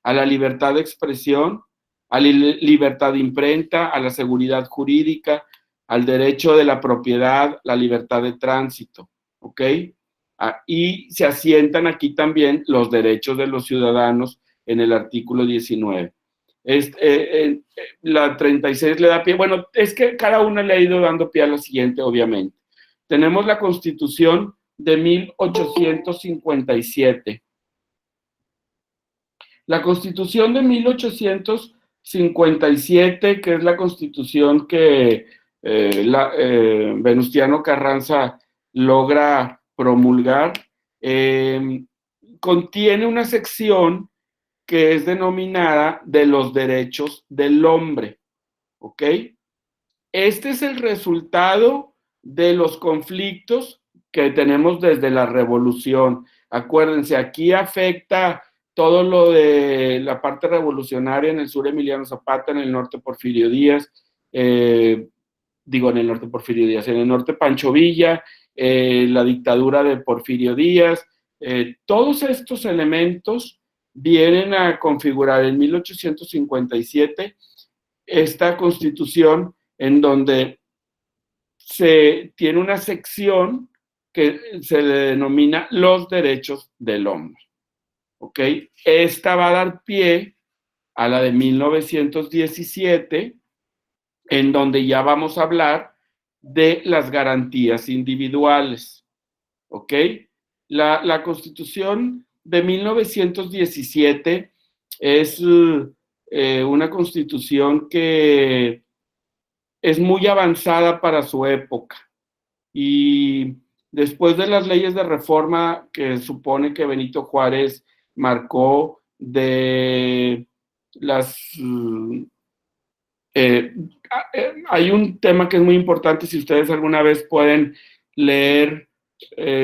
de expresión, a la libertad de imprenta, a la seguridad jurídica, al derecho de la propiedad, la libertad de tránsito, ¿ok? Y se asientan aquí también los derechos de los ciudadanos en el artículo 19. La 36 le da pie, bueno, es que cada una le ha ido dando pie a la siguiente, obviamente. Tenemos la Constitución de 1857. La Constitución de 1857, que es la Constitución que Venustiano Carranza logra promulgar, contiene una sección que es denominada de los derechos del hombre, ¿ok? Este es el resultado de los conflictos que tenemos desde la Revolución. Acuérdense, aquí afecta todo lo de la parte revolucionaria en el sur Emiliano Zapata, en el norte Porfirio Díaz, en el norte Porfirio Díaz, en el norte Pancho Villa, la dictadura de Porfirio Díaz, todos estos elementos vienen a configurar en 1857 esta Constitución en donde se tiene una sección que se le denomina los derechos del hombre. ¿Ok? Esta va a dar pie a la de 1917, en donde ya vamos a hablar de las garantías individuales. ¿Ok? La Constitución de 1917 es una Constitución que es muy avanzada para su época. Y después de las leyes de reforma que supone que Benito Juárez marcó, de las... hay un tema que es muy importante, si ustedes alguna vez pueden leer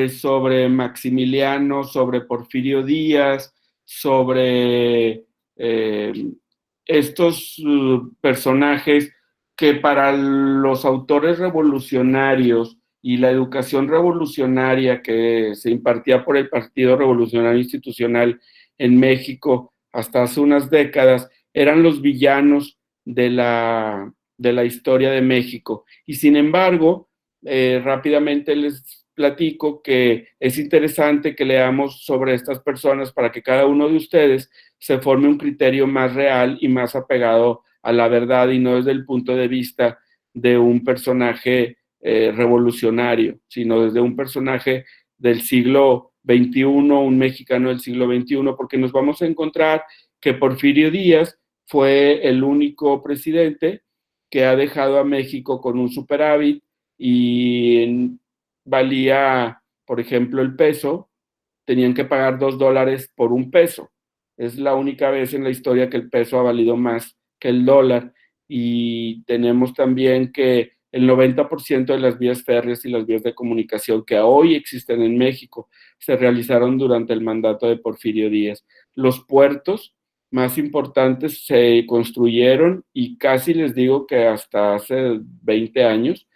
sobre Maximiliano, sobre Porfirio Díaz, sobre estos personajes que para los autores revolucionarios y la educación revolucionaria que se impartía por el Partido Revolucionario Institucional en México hasta hace unas décadas, eran los villanos de la historia de México. Y sin embargo, rápidamente les platico que es interesante que leamos sobre estas personas para que cada uno de ustedes se forme un criterio más real y más apegado a la verdad y no desde el punto de vista de un personaje revolucionario, sino desde un personaje del siglo XXI, un mexicano del siglo XXI, porque nos vamos a encontrar que Porfirio Díaz fue el único presidente que ha dejado a México con un superávit y valía, por ejemplo, el peso, tenían que pagar $2 por un peso. Es la única vez en la historia que el peso ha valido más que el dólar. Y tenemos también que el 90% de las vías férreas y las vías de comunicación que hoy existen en México se realizaron durante el mandato de Porfirio Díaz. Los puertos más importantes se construyeron y casi les digo que hasta hace 20 años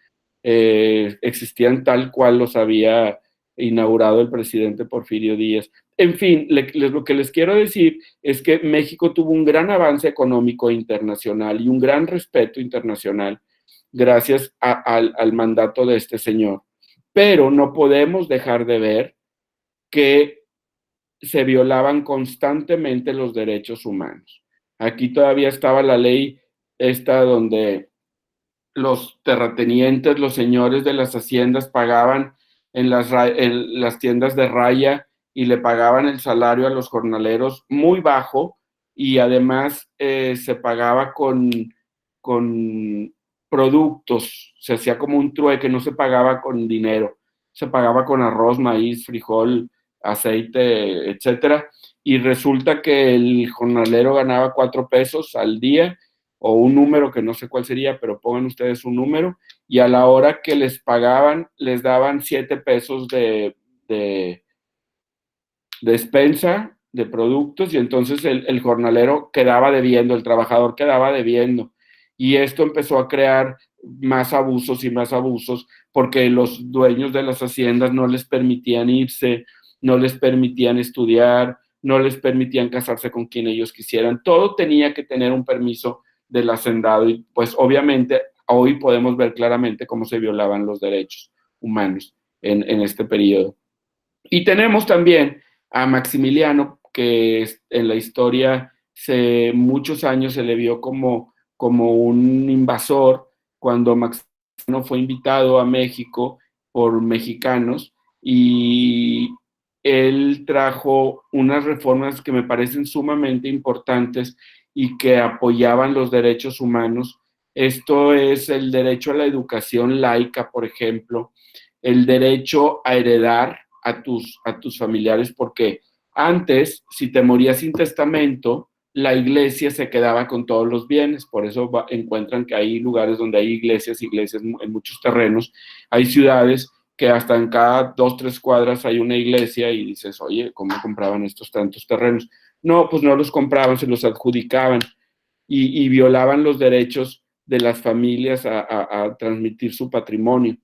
existían tal cual los había inaugurado el presidente Porfirio Díaz. En fin, lo que les quiero decir es que México tuvo un gran avance económico internacional y un gran respeto internacional gracias al mandato de este señor. Pero no podemos dejar de ver que se violaban constantemente los derechos humanos. Aquí todavía estaba la ley esta donde los terratenientes, los señores de las haciendas pagaban en las tiendas de raya y le pagaban el salario a los jornaleros muy bajo y además se pagaba con productos, se hacía como un trueque, no se pagaba con dinero, se pagaba con arroz, maíz, frijol, aceite, etcétera, y resulta que el jornalero ganaba 4 pesos al día o un número que no sé cuál sería, pero pongan ustedes un número, y a la hora que les pagaban, les daban 7 pesos de despensa de productos, y entonces el jornalero quedaba debiendo, el trabajador quedaba debiendo. Y esto empezó a crear más abusos y más abusos, porque los dueños de las haciendas no les permitían irse, no les permitían estudiar, no les permitían casarse con quien ellos quisieran. Todo tenía que tener un permiso del hacendado y pues obviamente hoy podemos ver claramente cómo se violaban los derechos humanos en este periodo. Y tenemos también a Maximiliano, que en la historia muchos años se le vio como un invasor cuando Maximiliano fue invitado a México por mexicanos y él trajo unas reformas que me parecen sumamente importantes y que apoyaban los derechos humanos. Esto es el derecho a la educación laica, por ejemplo, el derecho a heredar a tus familiares, porque antes, si te morías sin testamento, la iglesia se quedaba con todos los bienes. Por eso encuentran que hay lugares donde hay iglesias en muchos terrenos. Hay ciudades que hasta en cada 2, 3 cuadras hay una iglesia y dices, oye, ¿cómo compraban estos tantos terrenos? No, pues no los compraban, se los adjudicaban y violaban los derechos de las familias a transmitir su patrimonio.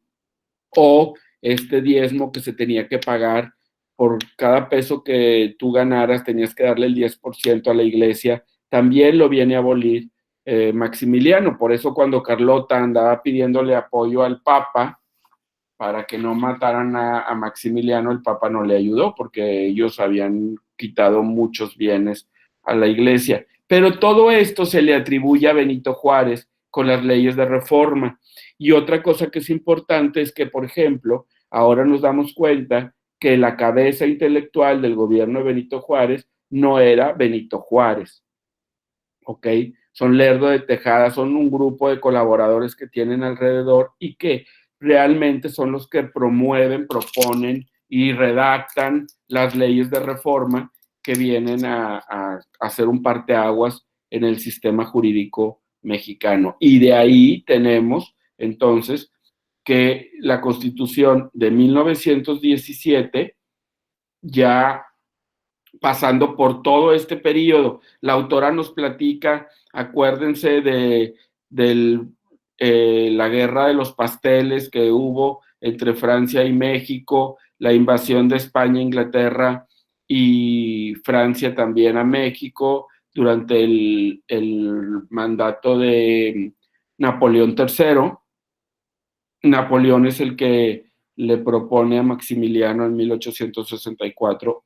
O este diezmo que se tenía que pagar por cada peso que tú ganaras, tenías que darle el 10% a la iglesia, también lo viene a abolir Maximiliano. Por eso cuando Carlota andaba pidiéndole apoyo al Papa para que no mataran a Maximiliano, el Papa no le ayudó porque ellos habían quitado muchos bienes a la iglesia. Pero todo esto se le atribuye a Benito Juárez con las leyes de reforma. Y otra cosa que es importante es que, por ejemplo, ahora nos damos cuenta que la cabeza intelectual del gobierno de Benito Juárez no era Benito Juárez, ¿ok? Son Lerdo de Tejada, son un grupo de colaboradores que tienen alrededor y que realmente son los que promueven, proponen y redactan las leyes de reforma que vienen a hacer un parteaguas en el sistema jurídico mexicano. Y de ahí tenemos entonces que la Constitución de 1917 ya pasando por todo este periodo. La autora nos platica, acuérdense la guerra de los pasteles que hubo entre Francia y México, la invasión de España, Inglaterra y Francia también a México durante el mandato de Napoleón III. Napoleón es el que le propone a Maximiliano en 1864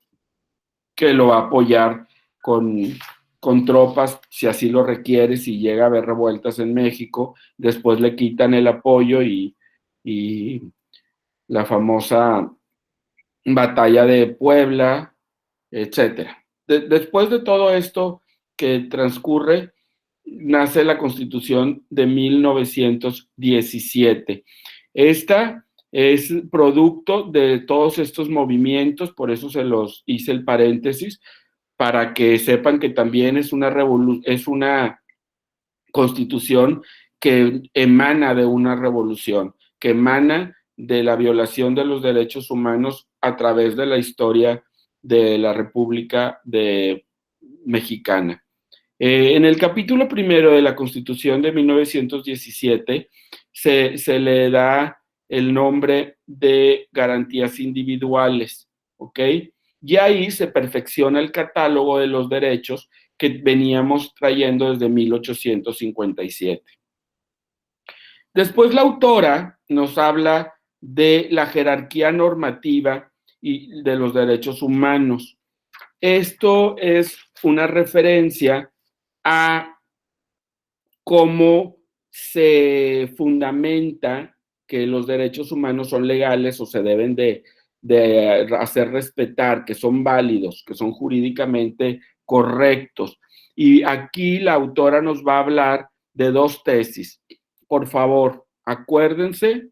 que lo va a apoyar con tropas, si así lo requiere, si llega a haber revueltas en México, después le quitan el apoyo y la famosa Batalla de Puebla, etcétera. Después de todo esto que transcurre, nace la Constitución de 1917. Esta es producto de todos estos movimientos, por eso se los hice el paréntesis, para que sepan que también es una constitución que emana de una revolución, que emana de la violación de los derechos humanos a través de la historia de la República Mexicana. En el capítulo primero de la Constitución de 1917 se le da el nombre de garantías individuales, ¿ok? Y ahí se perfecciona el catálogo de los derechos que veníamos trayendo desde 1857. Después la autora nos habla de la jerarquía normativa y de los derechos humanos. Esto es una referencia a cómo se fundamenta que los derechos humanos son legales o se deben de hacer respetar, que son válidos, que son jurídicamente correctos. Y aquí la autora nos va a hablar de dos tesis. Por favor, acuérdense,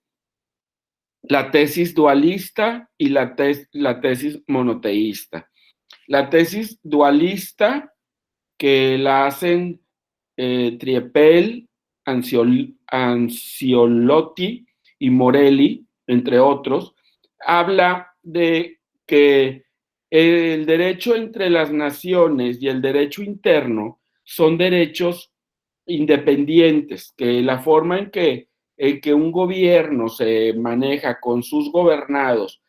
la tesis dualista y la tesis monoteísta. La tesis dualista, que la hacen Triepel, Anciolotti y Morelli, entre otros, habla de que el derecho entre las naciones y el derecho interno son derechos independientes, que la forma en que un gobierno se maneja con sus gobernados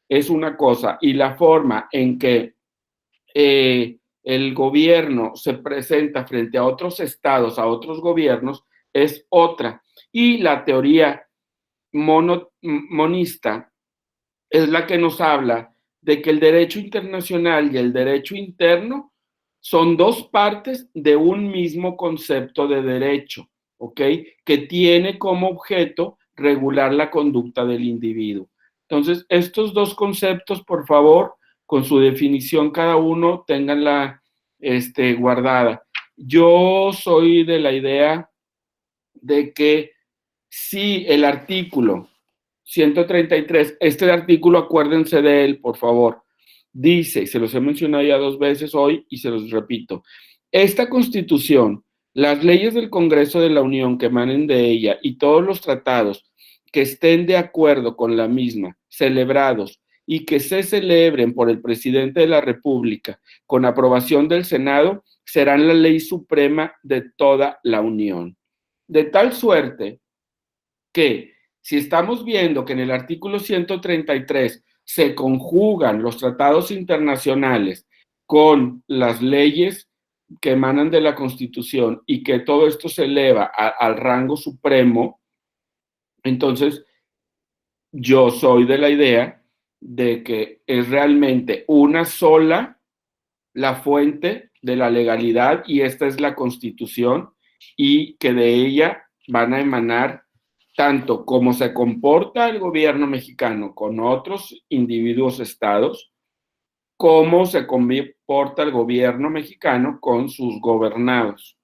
es una cosa, y la forma en que el gobierno se presenta frente a otros estados, a otros gobiernos, es otra. Y la teoría monista es la que nos habla de que el derecho internacional y el derecho interno son dos partes de un mismo concepto de derecho, ¿ok? Que tiene como objeto regular la conducta del individuo. Entonces, estos dos conceptos, por favor, con su definición cada uno, tenganla guardada. Yo soy de la idea de que si el artículo 133, este artículo, acuérdense de él, por favor, dice, se los he mencionado ya 2 veces hoy y se los repito, esta Constitución, las leyes del Congreso de la Unión que emanen de ella y todos los tratados que estén de acuerdo con la misma, celebrados y que se celebren por el presidente de la República con aprobación del Senado, serán la ley suprema de toda la Unión. De tal suerte que si estamos viendo que en el artículo 133 se conjugan los tratados internacionales con las leyes que emanan de la Constitución y que todo esto se eleva al rango supremo, entonces yo soy de la idea de que es realmente una sola la fuente de la legalidad y esta es la Constitución y que de ella van a emanar tanto cómo se comporta el gobierno mexicano con otros individuos estados, cómo se comporta el gobierno mexicano con sus gobernados.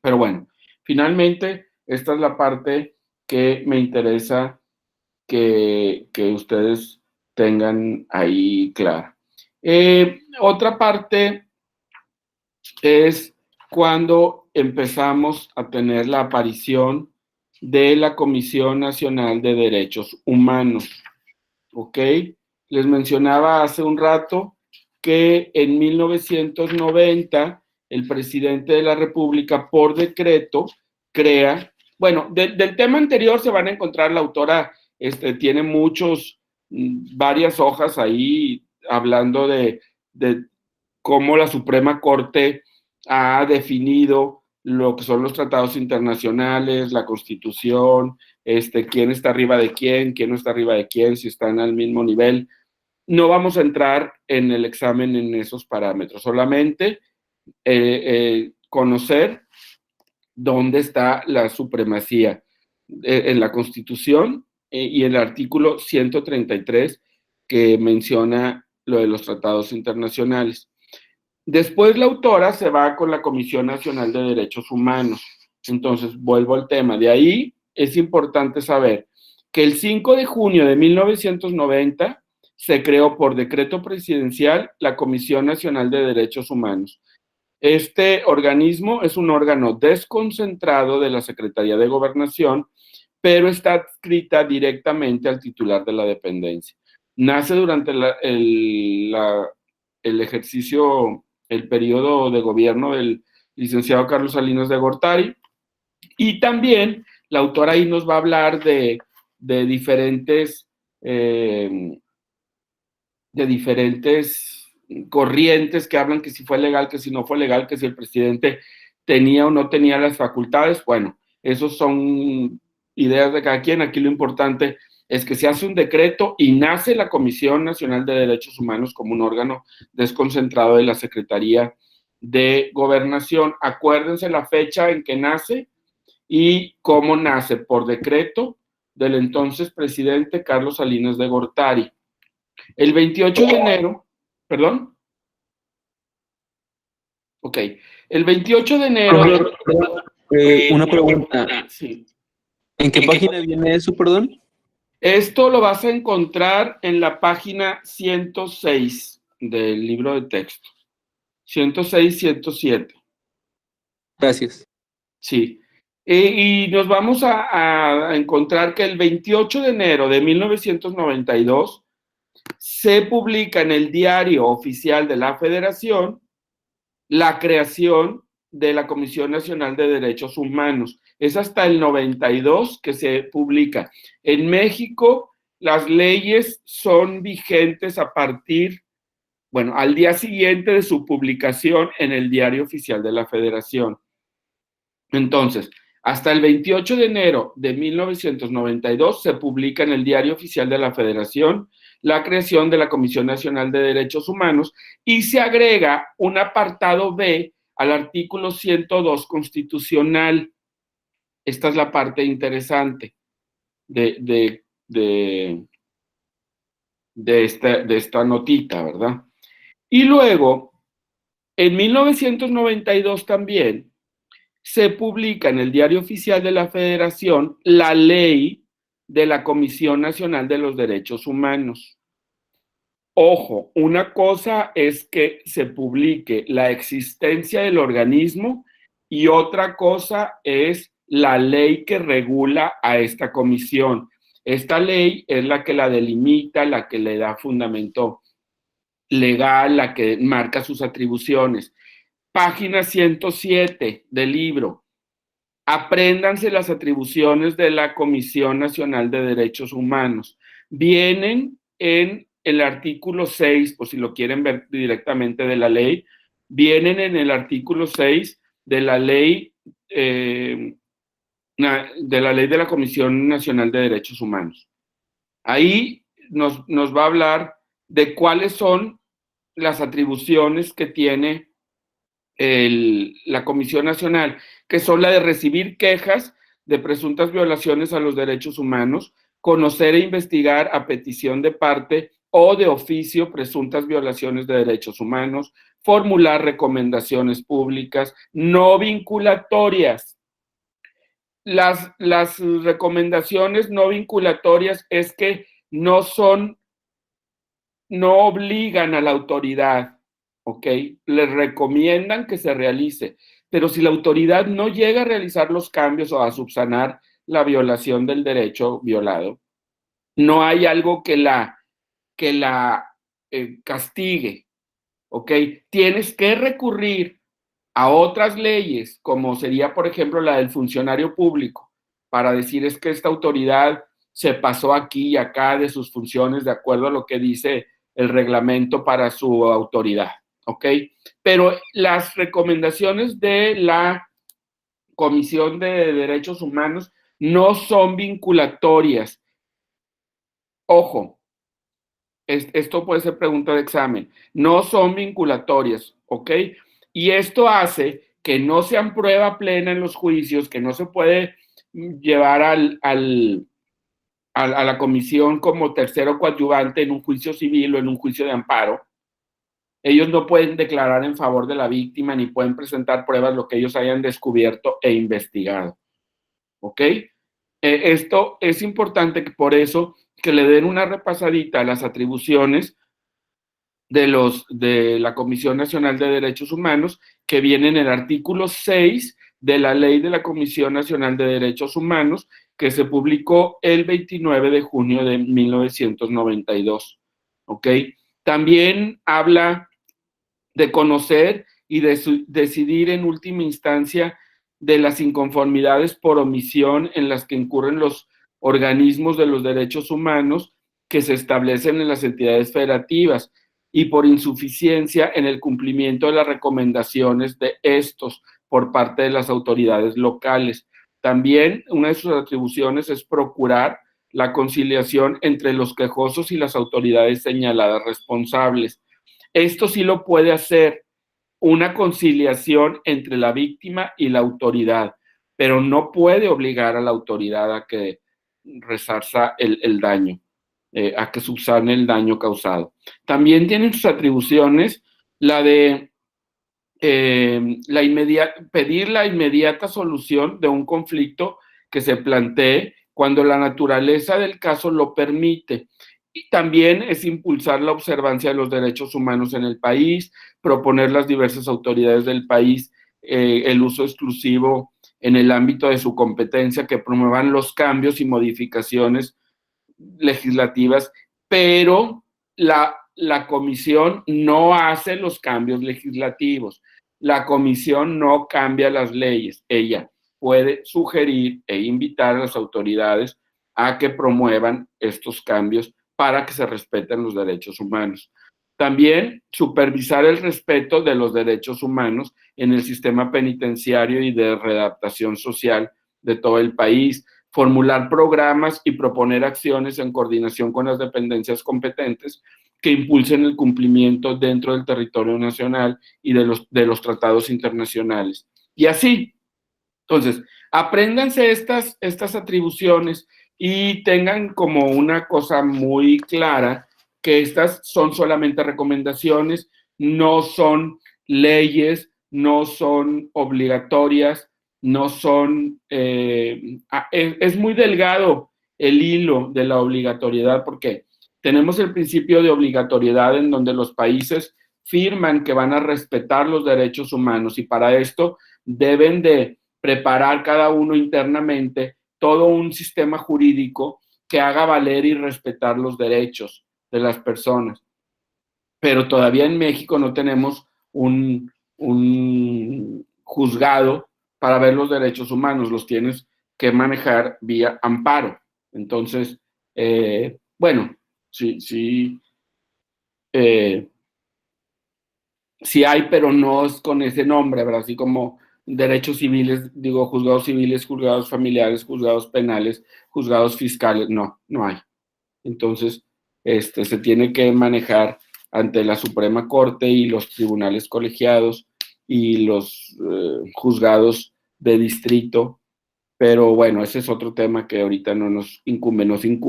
Pero bueno, finalmente, esta es la parte que me interesa que ustedes tengan ahí clara. Otra parte es cuando empezamos a tener la aparición de la Comisión Nacional de Derechos Humanos, ¿ok? Les mencionaba hace un rato que en 1990 el presidente de la República por decreto crea, bueno, del tema anterior se van a encontrar, la autora tiene varias hojas ahí hablando de cómo la Suprema Corte ha definido lo que son los tratados internacionales, la Constitución, quién está arriba de quién no está arriba de quién, si están al mismo nivel. No vamos a entrar en el examen en esos parámetros, solamente conocer dónde está la supremacía en la Constitución y el artículo 133 que menciona lo de los tratados internacionales. Después la autora se va con la Comisión Nacional de Derechos Humanos. Entonces, vuelvo al tema. De ahí es importante saber que el 5 de junio de 1990 se creó por decreto presidencial la Comisión Nacional de Derechos Humanos. Este organismo es un órgano desconcentrado de la Secretaría de Gobernación, pero está adscrita directamente al titular de la dependencia. Nace durante el ejercicio, el periodo de gobierno del licenciado Carlos Salinas de Gortari, y también la autora ahí nos va a hablar de diferentes corrientes que hablan que si fue legal, que si no fue legal, que si el presidente tenía o no tenía las facultades. Bueno, esos son ideas de cada quien. Aquí lo importante es que se hace un decreto y nace la Comisión Nacional de Derechos Humanos como un órgano desconcentrado de la Secretaría de Gobernación. Acuérdense la fecha en que nace y cómo nace: por decreto del entonces presidente Carlos Salinas de Gortari. El 28 de enero, perdón. Ok. El 28 de enero. Una pregunta. Sí. ¿En qué página viene eso, perdón? Esto lo vas a encontrar en la página 106 del libro de texto. 106, 107. Gracias. Sí. Y nos vamos a encontrar que el 28 de enero de 1992 se publica en el Diario Oficial de la Federación la creación de la Comisión Nacional de Derechos Humanos. Es hasta el 92 que se publica. En México, las leyes son vigentes a partir, bueno, al día siguiente de su publicación en el Diario Oficial de la Federación. Entonces, hasta el 28 de enero de 1992 se publica en el Diario Oficial de la Federación la creación de la Comisión Nacional de Derechos Humanos y se agrega un apartado B al artículo 102 constitucional. Esta es la parte interesante de esta notita, ¿verdad? Y luego, en 1992 también, se publica en el Diario Oficial de la Federación la ley de la Comisión Nacional de los Derechos Humanos. Ojo, una cosa es que se publique la existencia del organismo y otra cosa es la ley que regula a esta comisión. Esta ley es la que la delimita, la que le da fundamento legal, la que marca sus atribuciones. Página 107 del libro. Apréndanse las atribuciones de la Comisión Nacional de Derechos Humanos. Vienen en el artículo 6, por si lo quieren ver directamente de la ley, vienen en el artículo 6 de la ley de la Comisión Nacional de Derechos Humanos. Ahí nos va a hablar de cuáles son las atribuciones que tiene la Comisión Nacional, que son la de recibir quejas de presuntas violaciones a los derechos humanos, conocer e investigar a petición de parte o de oficio presuntas violaciones de derechos humanos, formular recomendaciones públicas no vinculatorias. Las recomendaciones no vinculatorias es que no obligan a la autoridad, ¿ok? Les recomiendan que se realice, pero si la autoridad no llega a realizar los cambios o a subsanar la violación del derecho violado, no hay algo que la castigue, ¿ok? Tienes que recurrir a otras leyes, como sería, por ejemplo, la del funcionario público, para decir es que esta autoridad se pasó aquí y acá de sus funciones de acuerdo a lo que dice el reglamento para su autoridad, ¿ok? Pero las recomendaciones de la Comisión de Derechos Humanos no son vinculatorias. Ojo, esto puede ser pregunta de examen. No son vinculatorias, ¿ok? Y esto hace que no sean prueba plena en los juicios, que no se puede llevar a la comisión como tercero coadyuvante en un juicio civil o en un juicio de amparo. Ellos no pueden declarar en favor de la víctima ni pueden presentar pruebas lo que ellos hayan descubierto e investigado. ¿Ok? Esto es importante, por eso que le den una repasadita a las atribuciones de la Comisión Nacional de Derechos Humanos, que viene en el artículo 6 de la Ley de la Comisión Nacional de Derechos Humanos, que se publicó el 29 de junio de 1992. ¿Ok? También habla de conocer y de decidir en última instancia de las inconformidades por omisión en las que incurren los organismos de los derechos humanos que se establecen en las entidades federativas y por insuficiencia en el cumplimiento de las recomendaciones de estos por parte de las autoridades locales. También una de sus atribuciones es procurar la conciliación entre los quejosos y las autoridades señaladas responsables. Esto sí lo puede hacer una conciliación entre la víctima y la autoridad, pero no puede obligar a la autoridad a que resarza el daño, a que subsane el daño causado. También tienen sus atribuciones la de pedir la inmediata solución de un conflicto que se plantee cuando la naturaleza del caso lo permite. Y también es impulsar la observancia de los derechos humanos en el país, proponer las diversas autoridades del país el uso exclusivo en el ámbito de su competencia, que promuevan los cambios y modificaciones legislativas, pero la comisión no hace los cambios legislativos. La comisión no cambia las leyes. Ella puede sugerir e invitar a las autoridades a que promuevan estos cambios para que se respeten los derechos humanos. También supervisar el respeto de los derechos humanos en el sistema penitenciario y de readaptación social de todo el país, formular programas y proponer acciones en coordinación con las dependencias competentes que impulsen el cumplimiento dentro del territorio nacional y de los tratados internacionales. Y así, entonces, apréndanse estas atribuciones y tengan como una cosa muy clara que estas son solamente recomendaciones, no son leyes, no son obligatorias, no son... es muy delgado el hilo de la obligatoriedad porque tenemos el principio de obligatoriedad en donde los países firman que van a respetar los derechos humanos y para esto deben de preparar cada uno internamente todo un sistema jurídico que haga valer y respetar los derechos de las personas. Pero todavía en México no tenemos un juzgado para ver los derechos humanos, los tienes que manejar vía amparo. Entonces, bueno, sí hay, pero no es con ese nombre, ¿verdad? Así como derechos civiles, digo, juzgados civiles, juzgados familiares, juzgados penales, juzgados fiscales, no hay. Entonces, se tiene que manejar ante la Suprema Corte y los tribunales colegiados y los juzgados de distrito, pero bueno, ese es otro tema que ahorita no nos incumbe.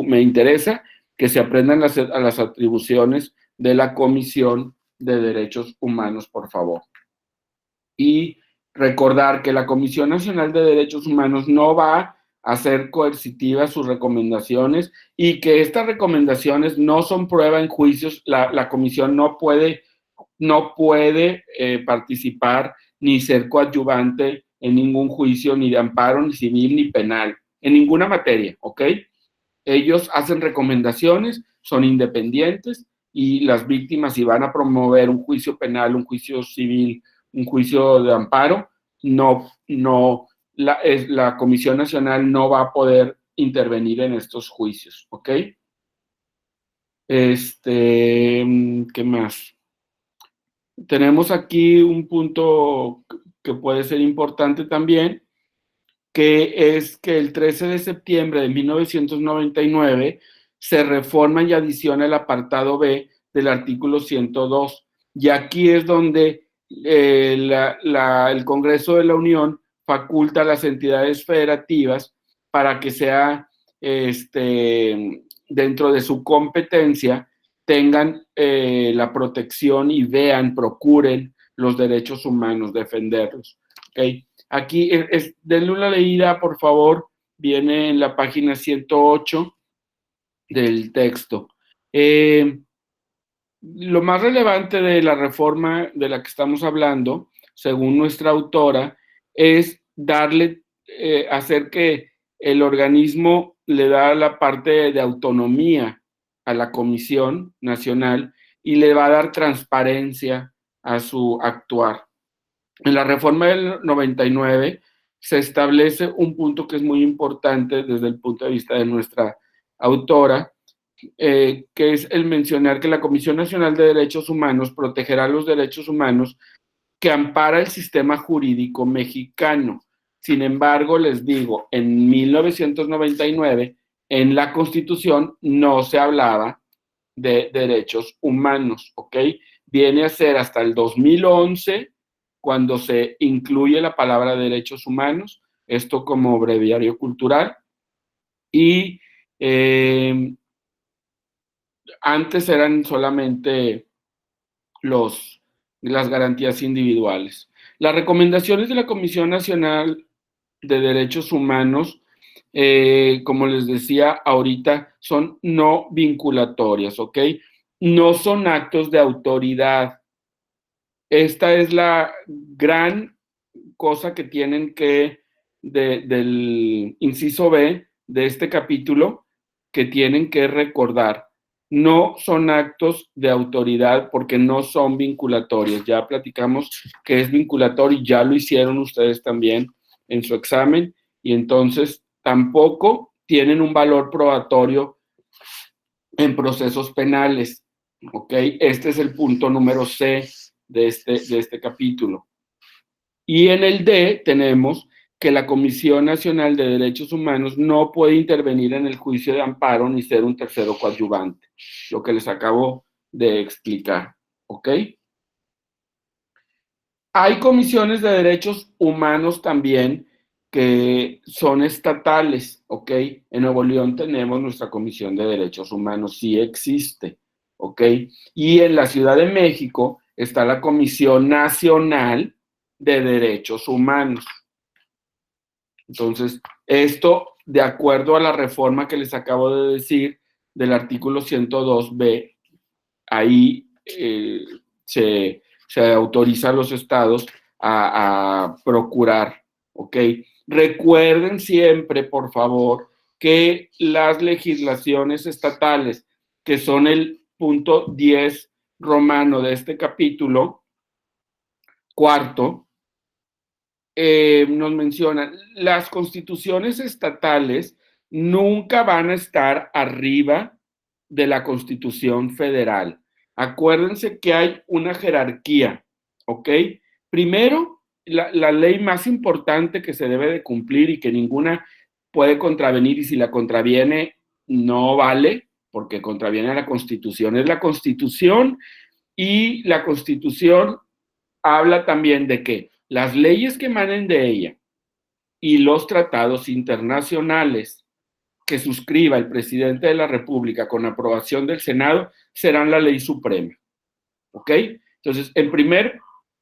Me interesa que se aprendan a las atribuciones de la Comisión de Derechos Humanos, por favor. Y recordar que la Comisión Nacional de Derechos Humanos no va a hacer coercitivas sus recomendaciones y que estas recomendaciones no son prueba en juicios. La comisión no puede participar ni ser coadyuvante en ningún juicio, ni de amparo, ni civil, ni penal, en ninguna materia, ¿ok? Ellos hacen recomendaciones, son independientes y las víctimas, si van a promover un juicio penal, un juicio civil, un juicio de amparo, la Comisión Nacional no va a poder intervenir en estos juicios, ¿ok? ¿Qué más? Tenemos aquí un punto que puede ser importante también, que es que el 13 de septiembre de 1999 se reforma y adiciona el apartado B del artículo 102. Y aquí es donde el Congreso de la Unión faculta a las entidades federativas para que sea dentro de su competencia, tengan la protección y vean, procuren los derechos humanos, defenderlos. ¿Okay? Aquí, denle una leída, por favor, viene en la página 108 del texto. Lo más relevante de la reforma de la que estamos hablando, según nuestra autora, es hacer que el organismo le da la parte de autonomía a la Comisión Nacional y le va a dar transparencia a su actuar. En la reforma del 99 se establece un punto que es muy importante desde el punto de vista de nuestra autora, que es el mencionar que la Comisión Nacional de Derechos Humanos protegerá los derechos humanos que ampara el sistema jurídico mexicano. Sin embargo, les digo, en 1999, en la Constitución no se hablaba de derechos humanos, ¿ok? Viene a ser hasta el 2011 cuando se incluye la palabra derechos humanos, esto como breviario cultural, y antes eran solamente las garantías individuales. Las recomendaciones de la Comisión Nacional de Derechos Humanos, como les decía ahorita, son no vinculatorias, ¿ok? No son actos de autoridad. Esta es la gran cosa que tienen que, del inciso B de este capítulo, que tienen que recordar. No son actos de autoridad porque no son vinculatorios. Ya platicamos que es vinculatorio y ya lo hicieron ustedes también en su examen, y entonces tampoco tienen un valor probatorio en procesos penales. ¿Ok? Este es el punto número C de este capítulo. Y en el D tenemos que la Comisión Nacional de Derechos Humanos no puede intervenir en el juicio de amparo ni ser un tercero coadyuvante, lo que les acabo de explicar, ¿ok? Hay comisiones de derechos humanos también que son estatales, ¿ok? En Nuevo León tenemos nuestra Comisión de Derechos Humanos, sí existe, ¿ok? Y en la Ciudad de México está la Comisión Nacional de Derechos Humanos. Entonces, esto, de acuerdo a la reforma que les acabo de decir, del artículo 102B, ahí se autoriza a los estados a procurar, ¿ok? Recuerden siempre, por favor, que las legislaciones estatales, que son el punto 10 romano de este capítulo, cuarto, nos mencionan, las constituciones estatales nunca van a estar arriba de la Constitución federal. Acuérdense que hay una jerarquía, ¿ok? Primero, la ley más importante que se debe de cumplir y que ninguna puede contravenir, y si la contraviene no vale, porque contraviene a la Constitución, es la Constitución, y la Constitución habla también de que las leyes que emanen de ella y los tratados internacionales que suscriba el presidente de la República con aprobación del Senado serán la ley suprema. ¿Ok? Entonces, en primer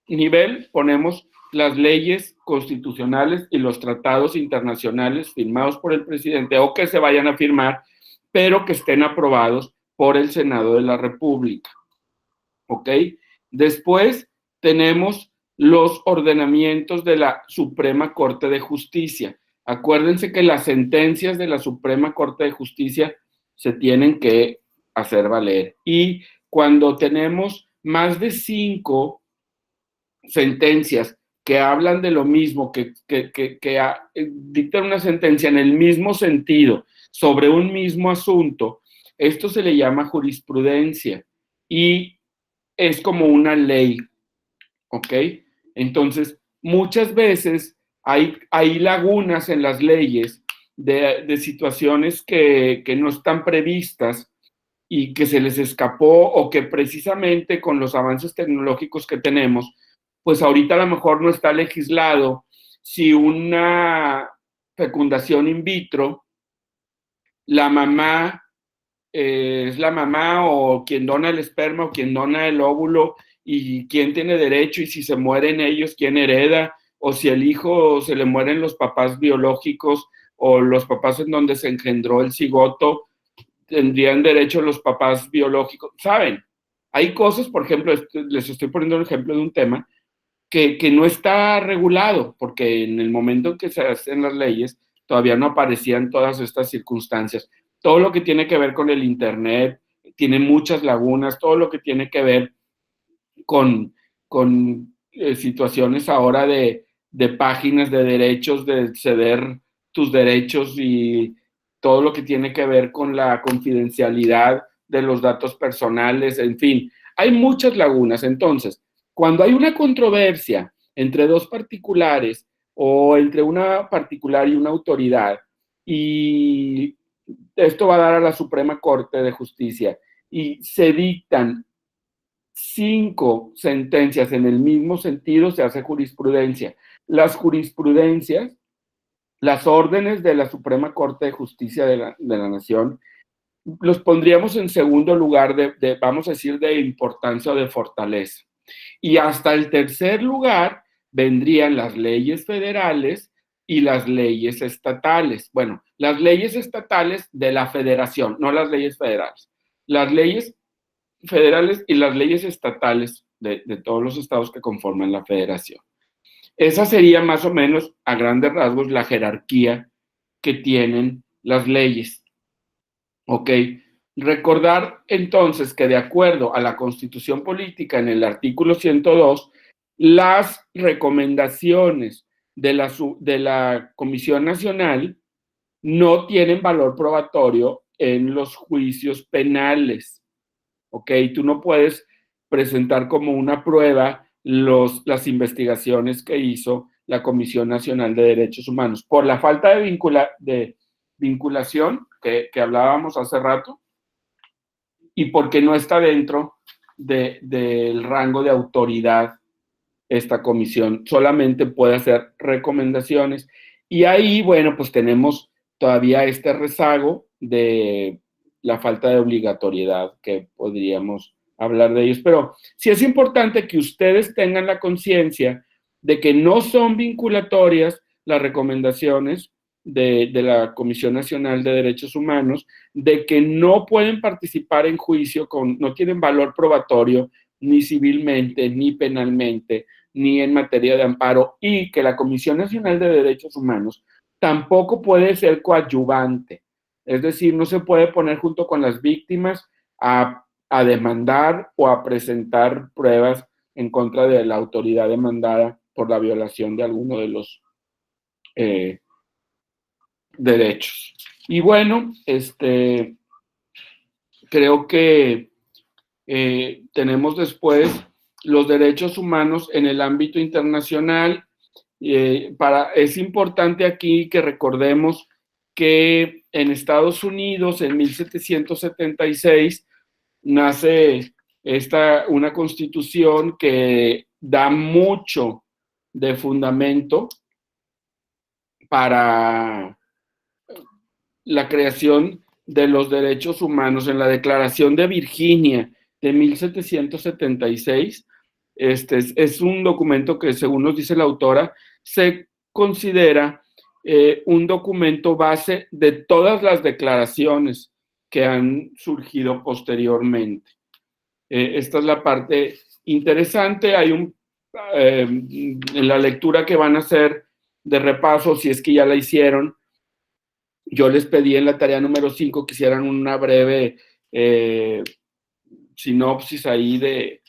nivel ponemos las leyes constitucionales y los tratados internacionales firmados por el presidente o que se vayan a firmar, pero que estén aprobados por el Senado de la República. ¿Ok? Después tenemos los ordenamientos de la Suprema Corte de Justicia. Acuérdense que las sentencias de la Suprema Corte de Justicia se tienen que hacer valer. Y cuando tenemos más de 5 sentencias que hablan de lo mismo, que dictan una sentencia en el mismo sentido sobre un mismo asunto, esto se le llama jurisprudencia y es como una ley, ¿ok? Entonces, muchas veces hay lagunas en las leyes de situaciones que no están previstas y que se les escapó o que precisamente con los avances tecnológicos que tenemos, pues ahorita a lo mejor no está legislado si una fecundación in vitro la mamá es la mamá, o quien dona el esperma o quien dona el óvulo, y quién tiene derecho, y si se mueren ellos, quién hereda, o si el hijo se le mueren los papás biológicos o los papás en donde se engendró el cigoto, tendrían derecho los papás biológicos. ¿Saben? Hay cosas, por ejemplo, les estoy poniendo el ejemplo de un tema que no está regulado, porque en el momento en que se hacen las leyes todavía no aparecían todas estas circunstancias. Todo lo que tiene que ver con el Internet tiene muchas lagunas, todo lo que tiene que ver con situaciones ahora de páginas de derechos, de ceder tus derechos, y todo lo que tiene que ver con la confidencialidad de los datos personales, en fin, hay muchas lagunas. Entonces, cuando hay una controversia entre dos particulares o entre una particular y una autoridad, y esto va a dar a la Suprema Corte de Justicia, y se dictan 5 sentencias en el mismo sentido, se hace jurisprudencia. Las jurisprudencias, las órdenes de la Suprema Corte de Justicia de la Nación, los pondríamos en segundo lugar vamos a decir, de importancia o de fortaleza. Y hasta el tercer lugar vendrían las leyes federales y las leyes estatales. Bueno, las leyes estatales de la federación, no las leyes federales. Las leyes federales y las leyes estatales de todos los estados que conforman la federación. Esa sería más o menos, a grandes rasgos, la jerarquía que tienen las leyes. ¿Ok? Recordar entonces que de acuerdo a la Constitución Política, en el artículo 102, las recomendaciones de la Comisión Nacional no tienen valor probatorio en los juicios penales. ¿Ok? Tú no puedes presentar como una prueba las investigaciones que hizo la Comisión Nacional de Derechos Humanos. Por la falta de vinculación que hablábamos hace rato, y porque no está dentro del rango de autoridad esta comisión, solamente puede hacer recomendaciones. Y ahí, bueno, pues tenemos todavía este rezago de la falta de obligatoriedad, que podríamos hablar de ellos. Pero sí es importante que ustedes tengan la conciencia de que no son vinculatorias las recomendaciones de la Comisión Nacional de Derechos Humanos, de que no pueden participar en juicio, no tienen valor probatorio ni civilmente, ni penalmente, ni en materia de amparo, y que la Comisión Nacional de Derechos Humanos tampoco puede ser coadyuvante. Es decir, no se puede poner junto con las víctimas a demandar o a presentar pruebas en contra de la autoridad demandada por la violación de alguno de los derechos. Y bueno, creo que tenemos después los derechos humanos en el ámbito internacional. Es importante aquí que recordemos que en Estados Unidos, en 1776, nace una constitución que da mucho de fundamento para la creación de los derechos humanos. En la Declaración de Virginia de 1776, es un documento que, según nos dice la autora, se considera un documento base de todas las declaraciones que han surgido posteriormente. Esta es la parte interesante. Hay en la lectura que van a hacer de repaso, si es que ya la hicieron, yo les pedí en la tarea número 5 que hicieran una breve sinopsis ahí,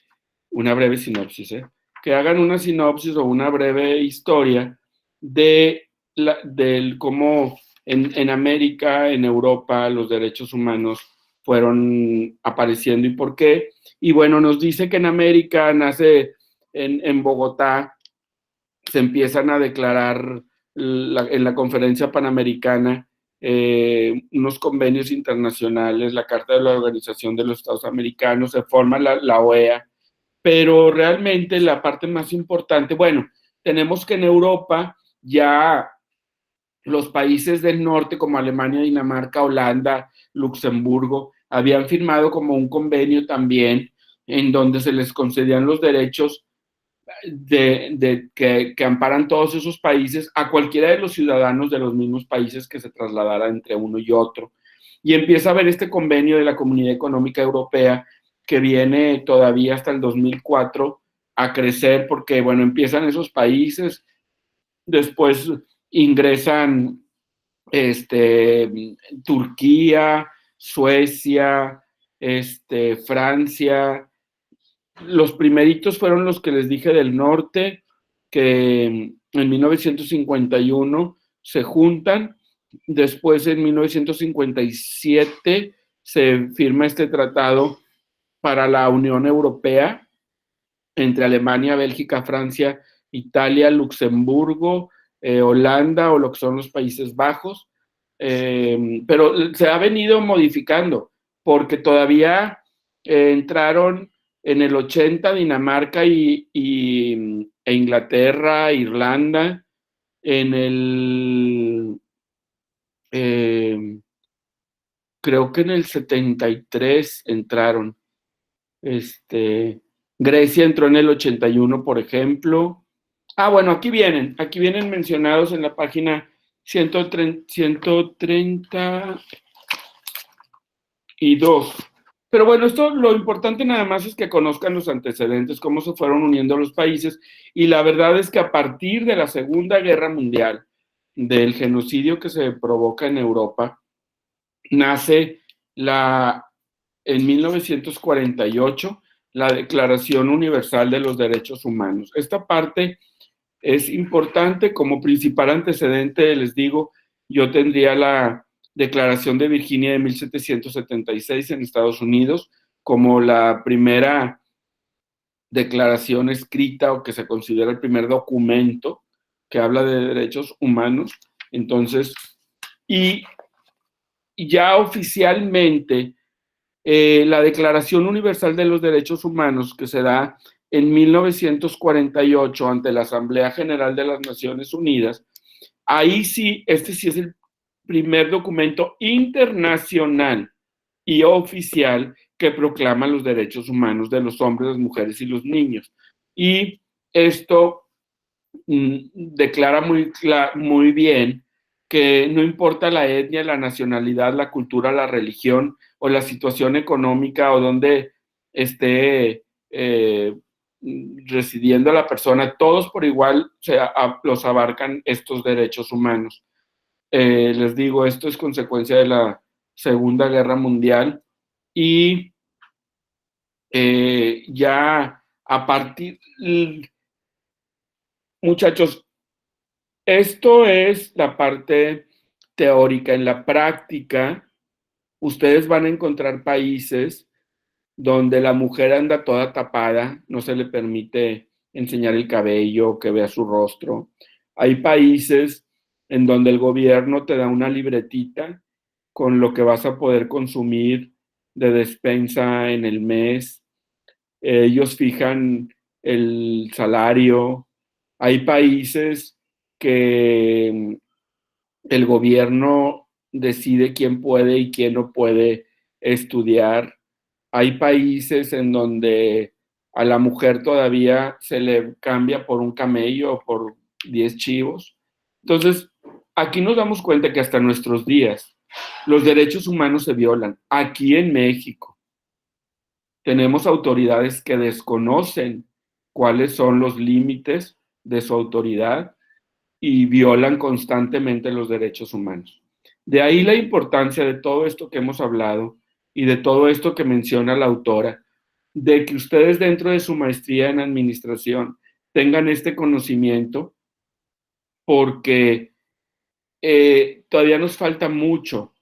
una breve sinopsis, que hagan una sinopsis o una breve historia del cómo en América, en Europa, los derechos humanos fueron apareciendo y por qué. Y bueno, nos dice que en América nace en Bogotá, se empiezan a declarar en la Conferencia Panamericana unos convenios internacionales, la Carta de la Organización de los Estados Americanos, se forma la OEA, pero realmente la parte más importante, bueno, tenemos que en Europa ya los países del norte como Alemania, Dinamarca, Holanda, Luxemburgo, habían firmado como un convenio también en donde se les concedían los derechos que amparan todos esos países a cualquiera de los ciudadanos de los mismos países que se trasladara entre uno y otro. Y empieza a haber este convenio de la Comunidad Económica Europea que viene todavía hasta el 2004 a crecer porque, bueno, empiezan esos países, después ingresan Turquía, Suecia, Francia. Los primeritos fueron los que les dije del norte, que en 1951 se juntan. Después, en 1957, se firma este tratado para la Unión Europea entre Alemania, Bélgica, Francia, Italia, Luxemburgo, Holanda o lo que son los Países Bajos. Pero se ha venido modificando porque todavía entraron en el 80 Dinamarca e Inglaterra, Irlanda, en el, creo que en el 73 entraron. Grecia entró en el 81, por ejemplo. Ah, bueno, aquí vienen mencionados en la página 132. Pero bueno, esto lo importante nada más es que conozcan los antecedentes, cómo se fueron uniendo los países, y la verdad es que a partir de la Segunda Guerra Mundial, del genocidio que se provoca en Europa, nace en 1948 la Declaración Universal de los Derechos Humanos. Esta parte es importante. Como principal antecedente, les digo, yo tendría la Declaración de Virginia de 1776 en Estados Unidos como la primera declaración escrita o que se considera el primer documento que habla de derechos humanos. Entonces, y ya oficialmente la Declaración Universal de los Derechos Humanos, que se da en 1948 ante la Asamblea General de las Naciones Unidas, ahí sí, sí es el primer documento internacional y oficial que proclama los derechos humanos de los hombres, las mujeres y los niños. Y esto declara muy bien que no importa la etnia, la nacionalidad, la cultura, la religión o la situación económica o donde esté residiendo la persona, todos por igual los abarcan estos derechos humanos. Les digo, esto es consecuencia de la Segunda Guerra Mundial y ya a partir, muchachos, esto es la parte teórica. En la práctica, ustedes van a encontrar países donde la mujer anda toda tapada, no se le permite enseñar el cabello, que vea su rostro. Hay países en donde el gobierno te da una libretita con lo que vas a poder consumir de despensa en el mes. Ellos fijan el salario. Hay países que el gobierno decide quién puede y quién no puede estudiar. Hay países en donde a la mujer todavía se le cambia por un camello o por 10 chivos. Entonces, aquí nos damos cuenta que hasta nuestros días los derechos humanos se violan. Aquí en México tenemos autoridades que desconocen cuáles son los límites de su autoridad y violan constantemente los derechos humanos. De ahí la importancia de todo esto que hemos hablado y de todo esto que menciona la autora, de que ustedes dentro de su maestría en administración tengan este conocimiento, porque todavía nos falta mucho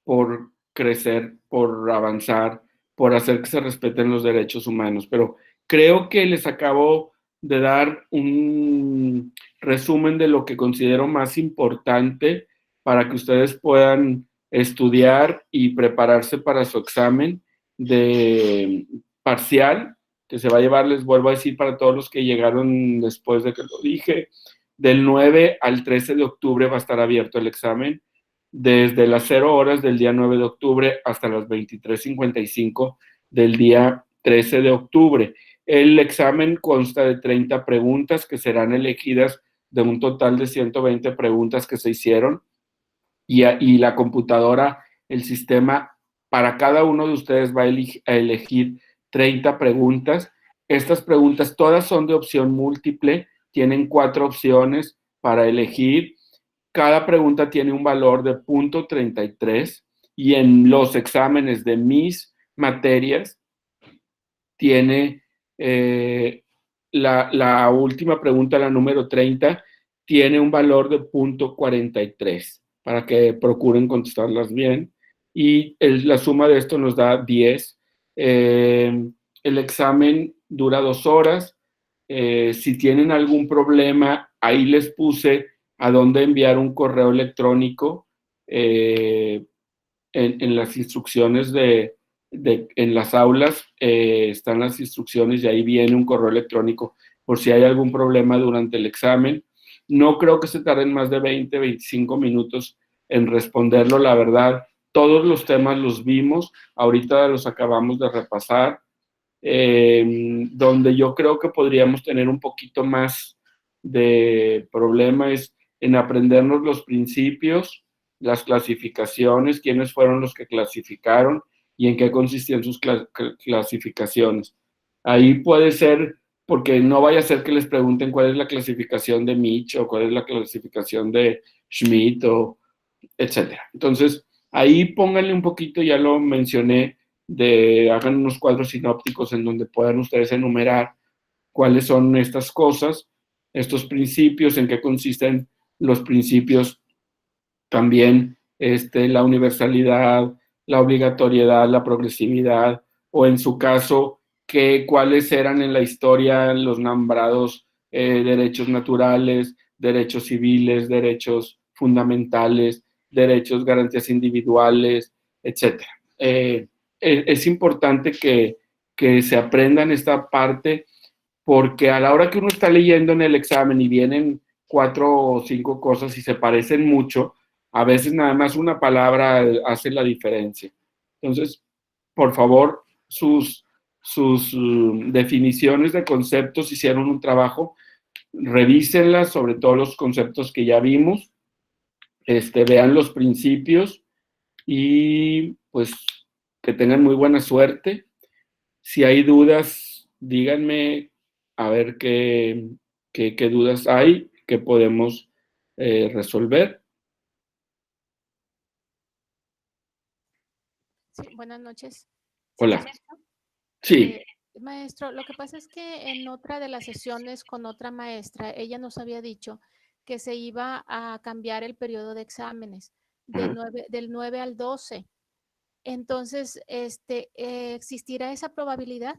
por crecer, por avanzar, por hacer que se respeten los derechos humanos. Pero creo que les acabo de dar un resumen de lo que considero más importante para que ustedes puedan estudiar y prepararse para su examen de parcial, que se va a llevar, les vuelvo a decir, para todos los que llegaron después de que lo dije, Del 9 al 13 de octubre va a estar abierto el examen, desde las 0 horas del día 9 de octubre hasta las 23:55 del día 13 de octubre. El examen consta de 30 preguntas que serán elegidas de un total de 120 preguntas que se hicieron y la computadora, el sistema, para cada uno de ustedes va a elegir 30 preguntas. Estas preguntas todas son de opción múltiple, tienen 4 opciones para elegir. Cada pregunta tiene un valor de .33 y en los exámenes de mis materias tiene la última pregunta, la número 30, tiene un valor de .43 para que procuren contestarlas bien. Y la suma de esto nos da 10. El examen dura 2 horas. Si tienen algún problema, ahí les puse a dónde enviar un correo electrónico en las instrucciones en las aulas están las instrucciones y ahí viene un correo electrónico por si hay algún problema durante el examen. No creo que se tarden más de 20, 25 minutos en responderlo, la verdad. Todos los temas los vimos, ahorita los acabamos de repasar. Donde yo creo que podríamos tener un poquito más de problema es en aprendernos los principios, las clasificaciones, quiénes fueron los que clasificaron y en qué consistían sus clasificaciones. Ahí puede ser, porque no vaya a ser que les pregunten cuál es la clasificación de Mitch o cuál es la clasificación de Schmidt o etcétera. Entonces, ahí pónganle un poquito, ya lo mencioné, hagan unos cuadros sinópticos en donde puedan ustedes enumerar cuáles son estas cosas, estos principios, en qué consisten los principios también, la universalidad, la obligatoriedad, la progresividad, o en su caso, cuáles eran en la historia los nombrados derechos naturales, derechos civiles, derechos fundamentales, derechos, garantías individuales, etc. Es importante que se aprendan esta parte porque a la hora que uno está leyendo en el examen y vienen 4 o 5 cosas y se parecen mucho, a veces nada más una palabra hace la diferencia. Entonces, por favor, sus definiciones de conceptos hicieron un trabajo, revísenlas, sobre todo los conceptos que ya vimos, vean los principios y pues que tengan muy buena suerte. Si hay dudas, díganme a ver qué dudas hay que podemos resolver. Sí, buenas noches. Hola. Sí. Maestro, lo que pasa es que en otra de las sesiones con otra maestra, ella nos había dicho que se iba a cambiar el periodo de exámenes del 9 al 12. Entonces, ¿existirá esa probabilidad?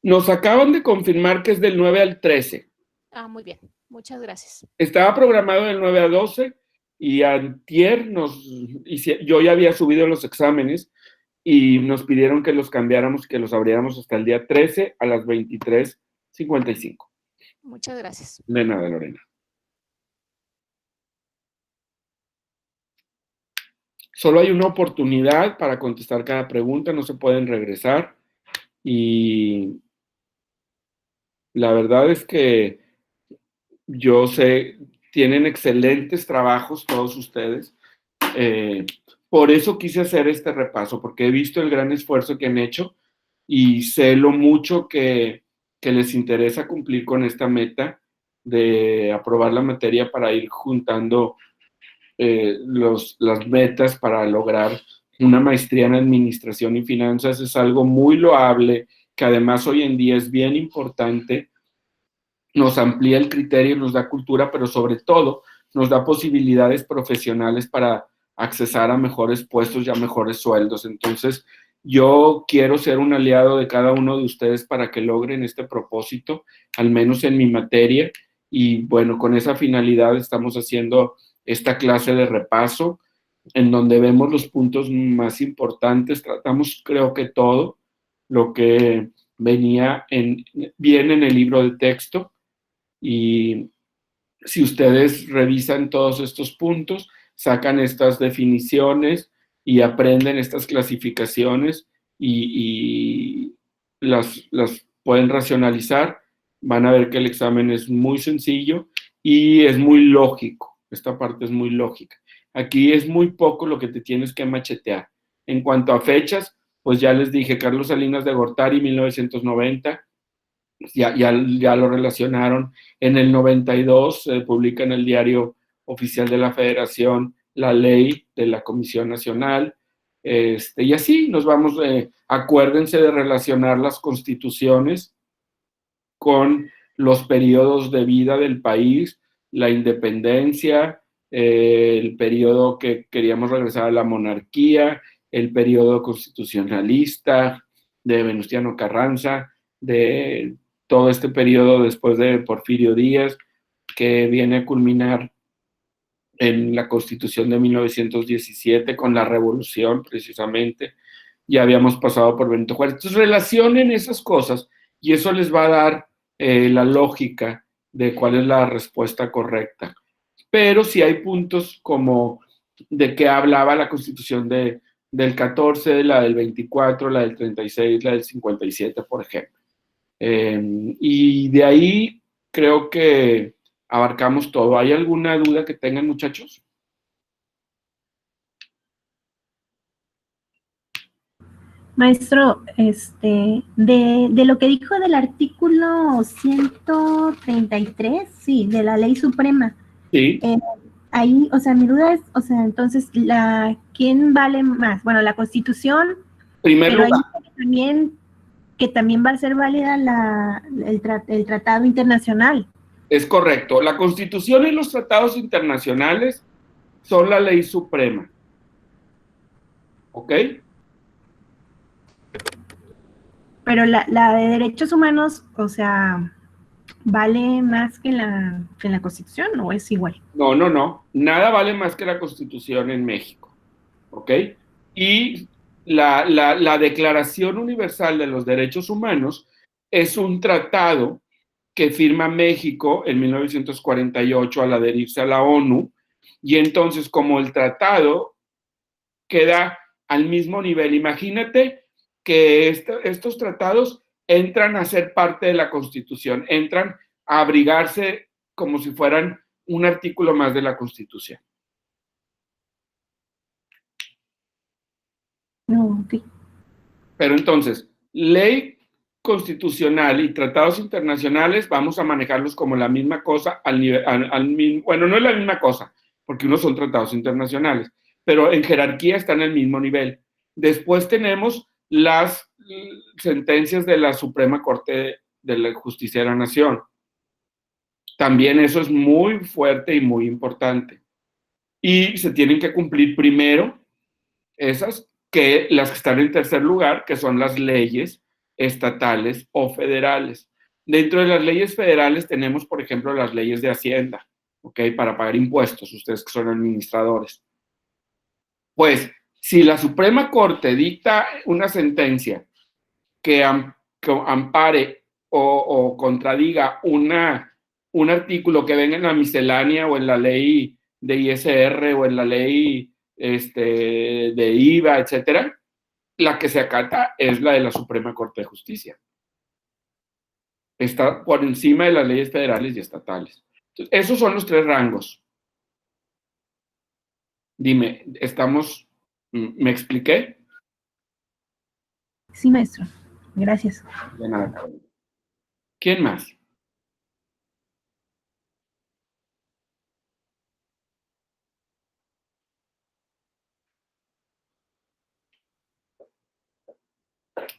Nos acaban de confirmar que es del 9 al 13. Ah, muy bien. Muchas gracias. Estaba programado del 9 al 12 y antier yo ya había subido los exámenes y nos pidieron que los cambiáramos, que los abriéramos hasta el día 13 a las 23:55. Muchas gracias. De nada, Lorena. Solo hay una oportunidad para contestar cada pregunta, no se pueden regresar. Y la verdad es que yo sé, tienen excelentes trabajos todos ustedes. Por eso quise hacer este repaso, porque he visto el gran esfuerzo que han hecho y sé lo mucho que les interesa cumplir con esta meta de aprobar la materia para ir juntando las metas para lograr una maestría en administración y finanzas. Es algo muy loable, que además hoy en día es bien importante, nos amplía el criterio, nos da cultura, pero sobre todo nos da posibilidades profesionales para accesar a mejores puestos y a mejores sueldos. Entonces, yo quiero ser un aliado de cada uno de ustedes para que logren este propósito, al menos en mi materia. Y bueno, con esa finalidad estamos haciendo esta clase de repaso, en donde vemos los puntos más importantes, tratamos creo que todo lo que viene en el libro de texto y si ustedes revisan todos estos puntos, sacan estas definiciones y aprenden estas clasificaciones y las pueden racionalizar, van a ver que el examen es muy sencillo y es muy lógico. Esta parte es muy lógica. Aquí es muy poco lo que te tienes que machetear. En cuanto a fechas, pues ya les dije, Carlos Salinas de Gortari, 1990, ya lo relacionaron. En el 92 se publica en el Diario Oficial de la Federación la ley de la Comisión Nacional, y así nos vamos, acuérdense de relacionar las constituciones con los periodos de vida del país, la independencia, el periodo que queríamos regresar a la monarquía, el periodo constitucionalista de Venustiano Carranza, de todo este periodo después de Porfirio Díaz, que viene a culminar en la Constitución de 1917 con la Revolución, precisamente. Ya habíamos pasado por Benito Juárez. Entonces, relacionen esas cosas y eso les va a dar la lógica de cuál es la respuesta correcta. Pero si hay puntos como de que hablaba la Constitución del 14, la del 24, la del 36, la del 57, por ejemplo. Y de ahí creo que abarcamos todo. ¿Hay alguna duda que tengan, muchachos? Maestro, de lo que dijo del artículo 133, sí, de la Ley Suprema, Sí. Ahí, o sea, mi duda es, o sea, entonces, ¿quién vale más? Bueno, la Constitución, Primer pero lugar. ahí que también va a ser válida el Tratado Internacional. Es correcto. La Constitución y los tratados internacionales son la ley suprema. ¿Ok? Pero la de derechos humanos, o sea, ¿vale más que la Constitución o es igual? No. Nada vale más que la Constitución en México. ¿Ok? Y la Declaración Universal de los Derechos Humanos es un tratado que firma México en 1948 al adherirse a la ONU, y entonces como el tratado queda al mismo nivel, imagínate que estos tratados entran a ser parte de la Constitución, entran a abrigarse como si fueran un artículo más de la Constitución. No, ok. Pero entonces, ley constitucional y tratados internacionales vamos a manejarlos como la misma cosa bueno, no es la misma cosa, porque unos son tratados internacionales, pero en jerarquía están al mismo nivel. Después tenemos las sentencias de la Suprema Corte de la Justicia de la Nación. También eso es muy fuerte y muy importante. Y se tienen que cumplir primero esas que las que están en tercer lugar, que son las leyes estatales o federales. Dentro de las leyes federales tenemos, por ejemplo, las leyes de Hacienda, ¿ok? Para pagar impuestos, ustedes que son administradores. Pues, si la Suprema Corte dicta una sentencia que ampare o contradiga un artículo que venga en la miscelánea o en la ley de ISR o en la ley de IVA, etcétera, la que se acata es la de la Suprema Corte de Justicia. Está por encima de las leyes federales y estatales. Entonces, esos son los tres rangos. Dime, ¿me expliqué? Sí, maestro. Gracias. De nada, Carolina. ¿Quién más?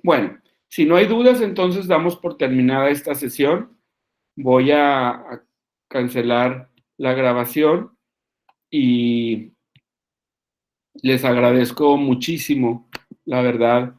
Bueno, si no hay dudas, entonces damos por terminada esta sesión. Voy a cancelar la grabación y les agradezco muchísimo, la verdad,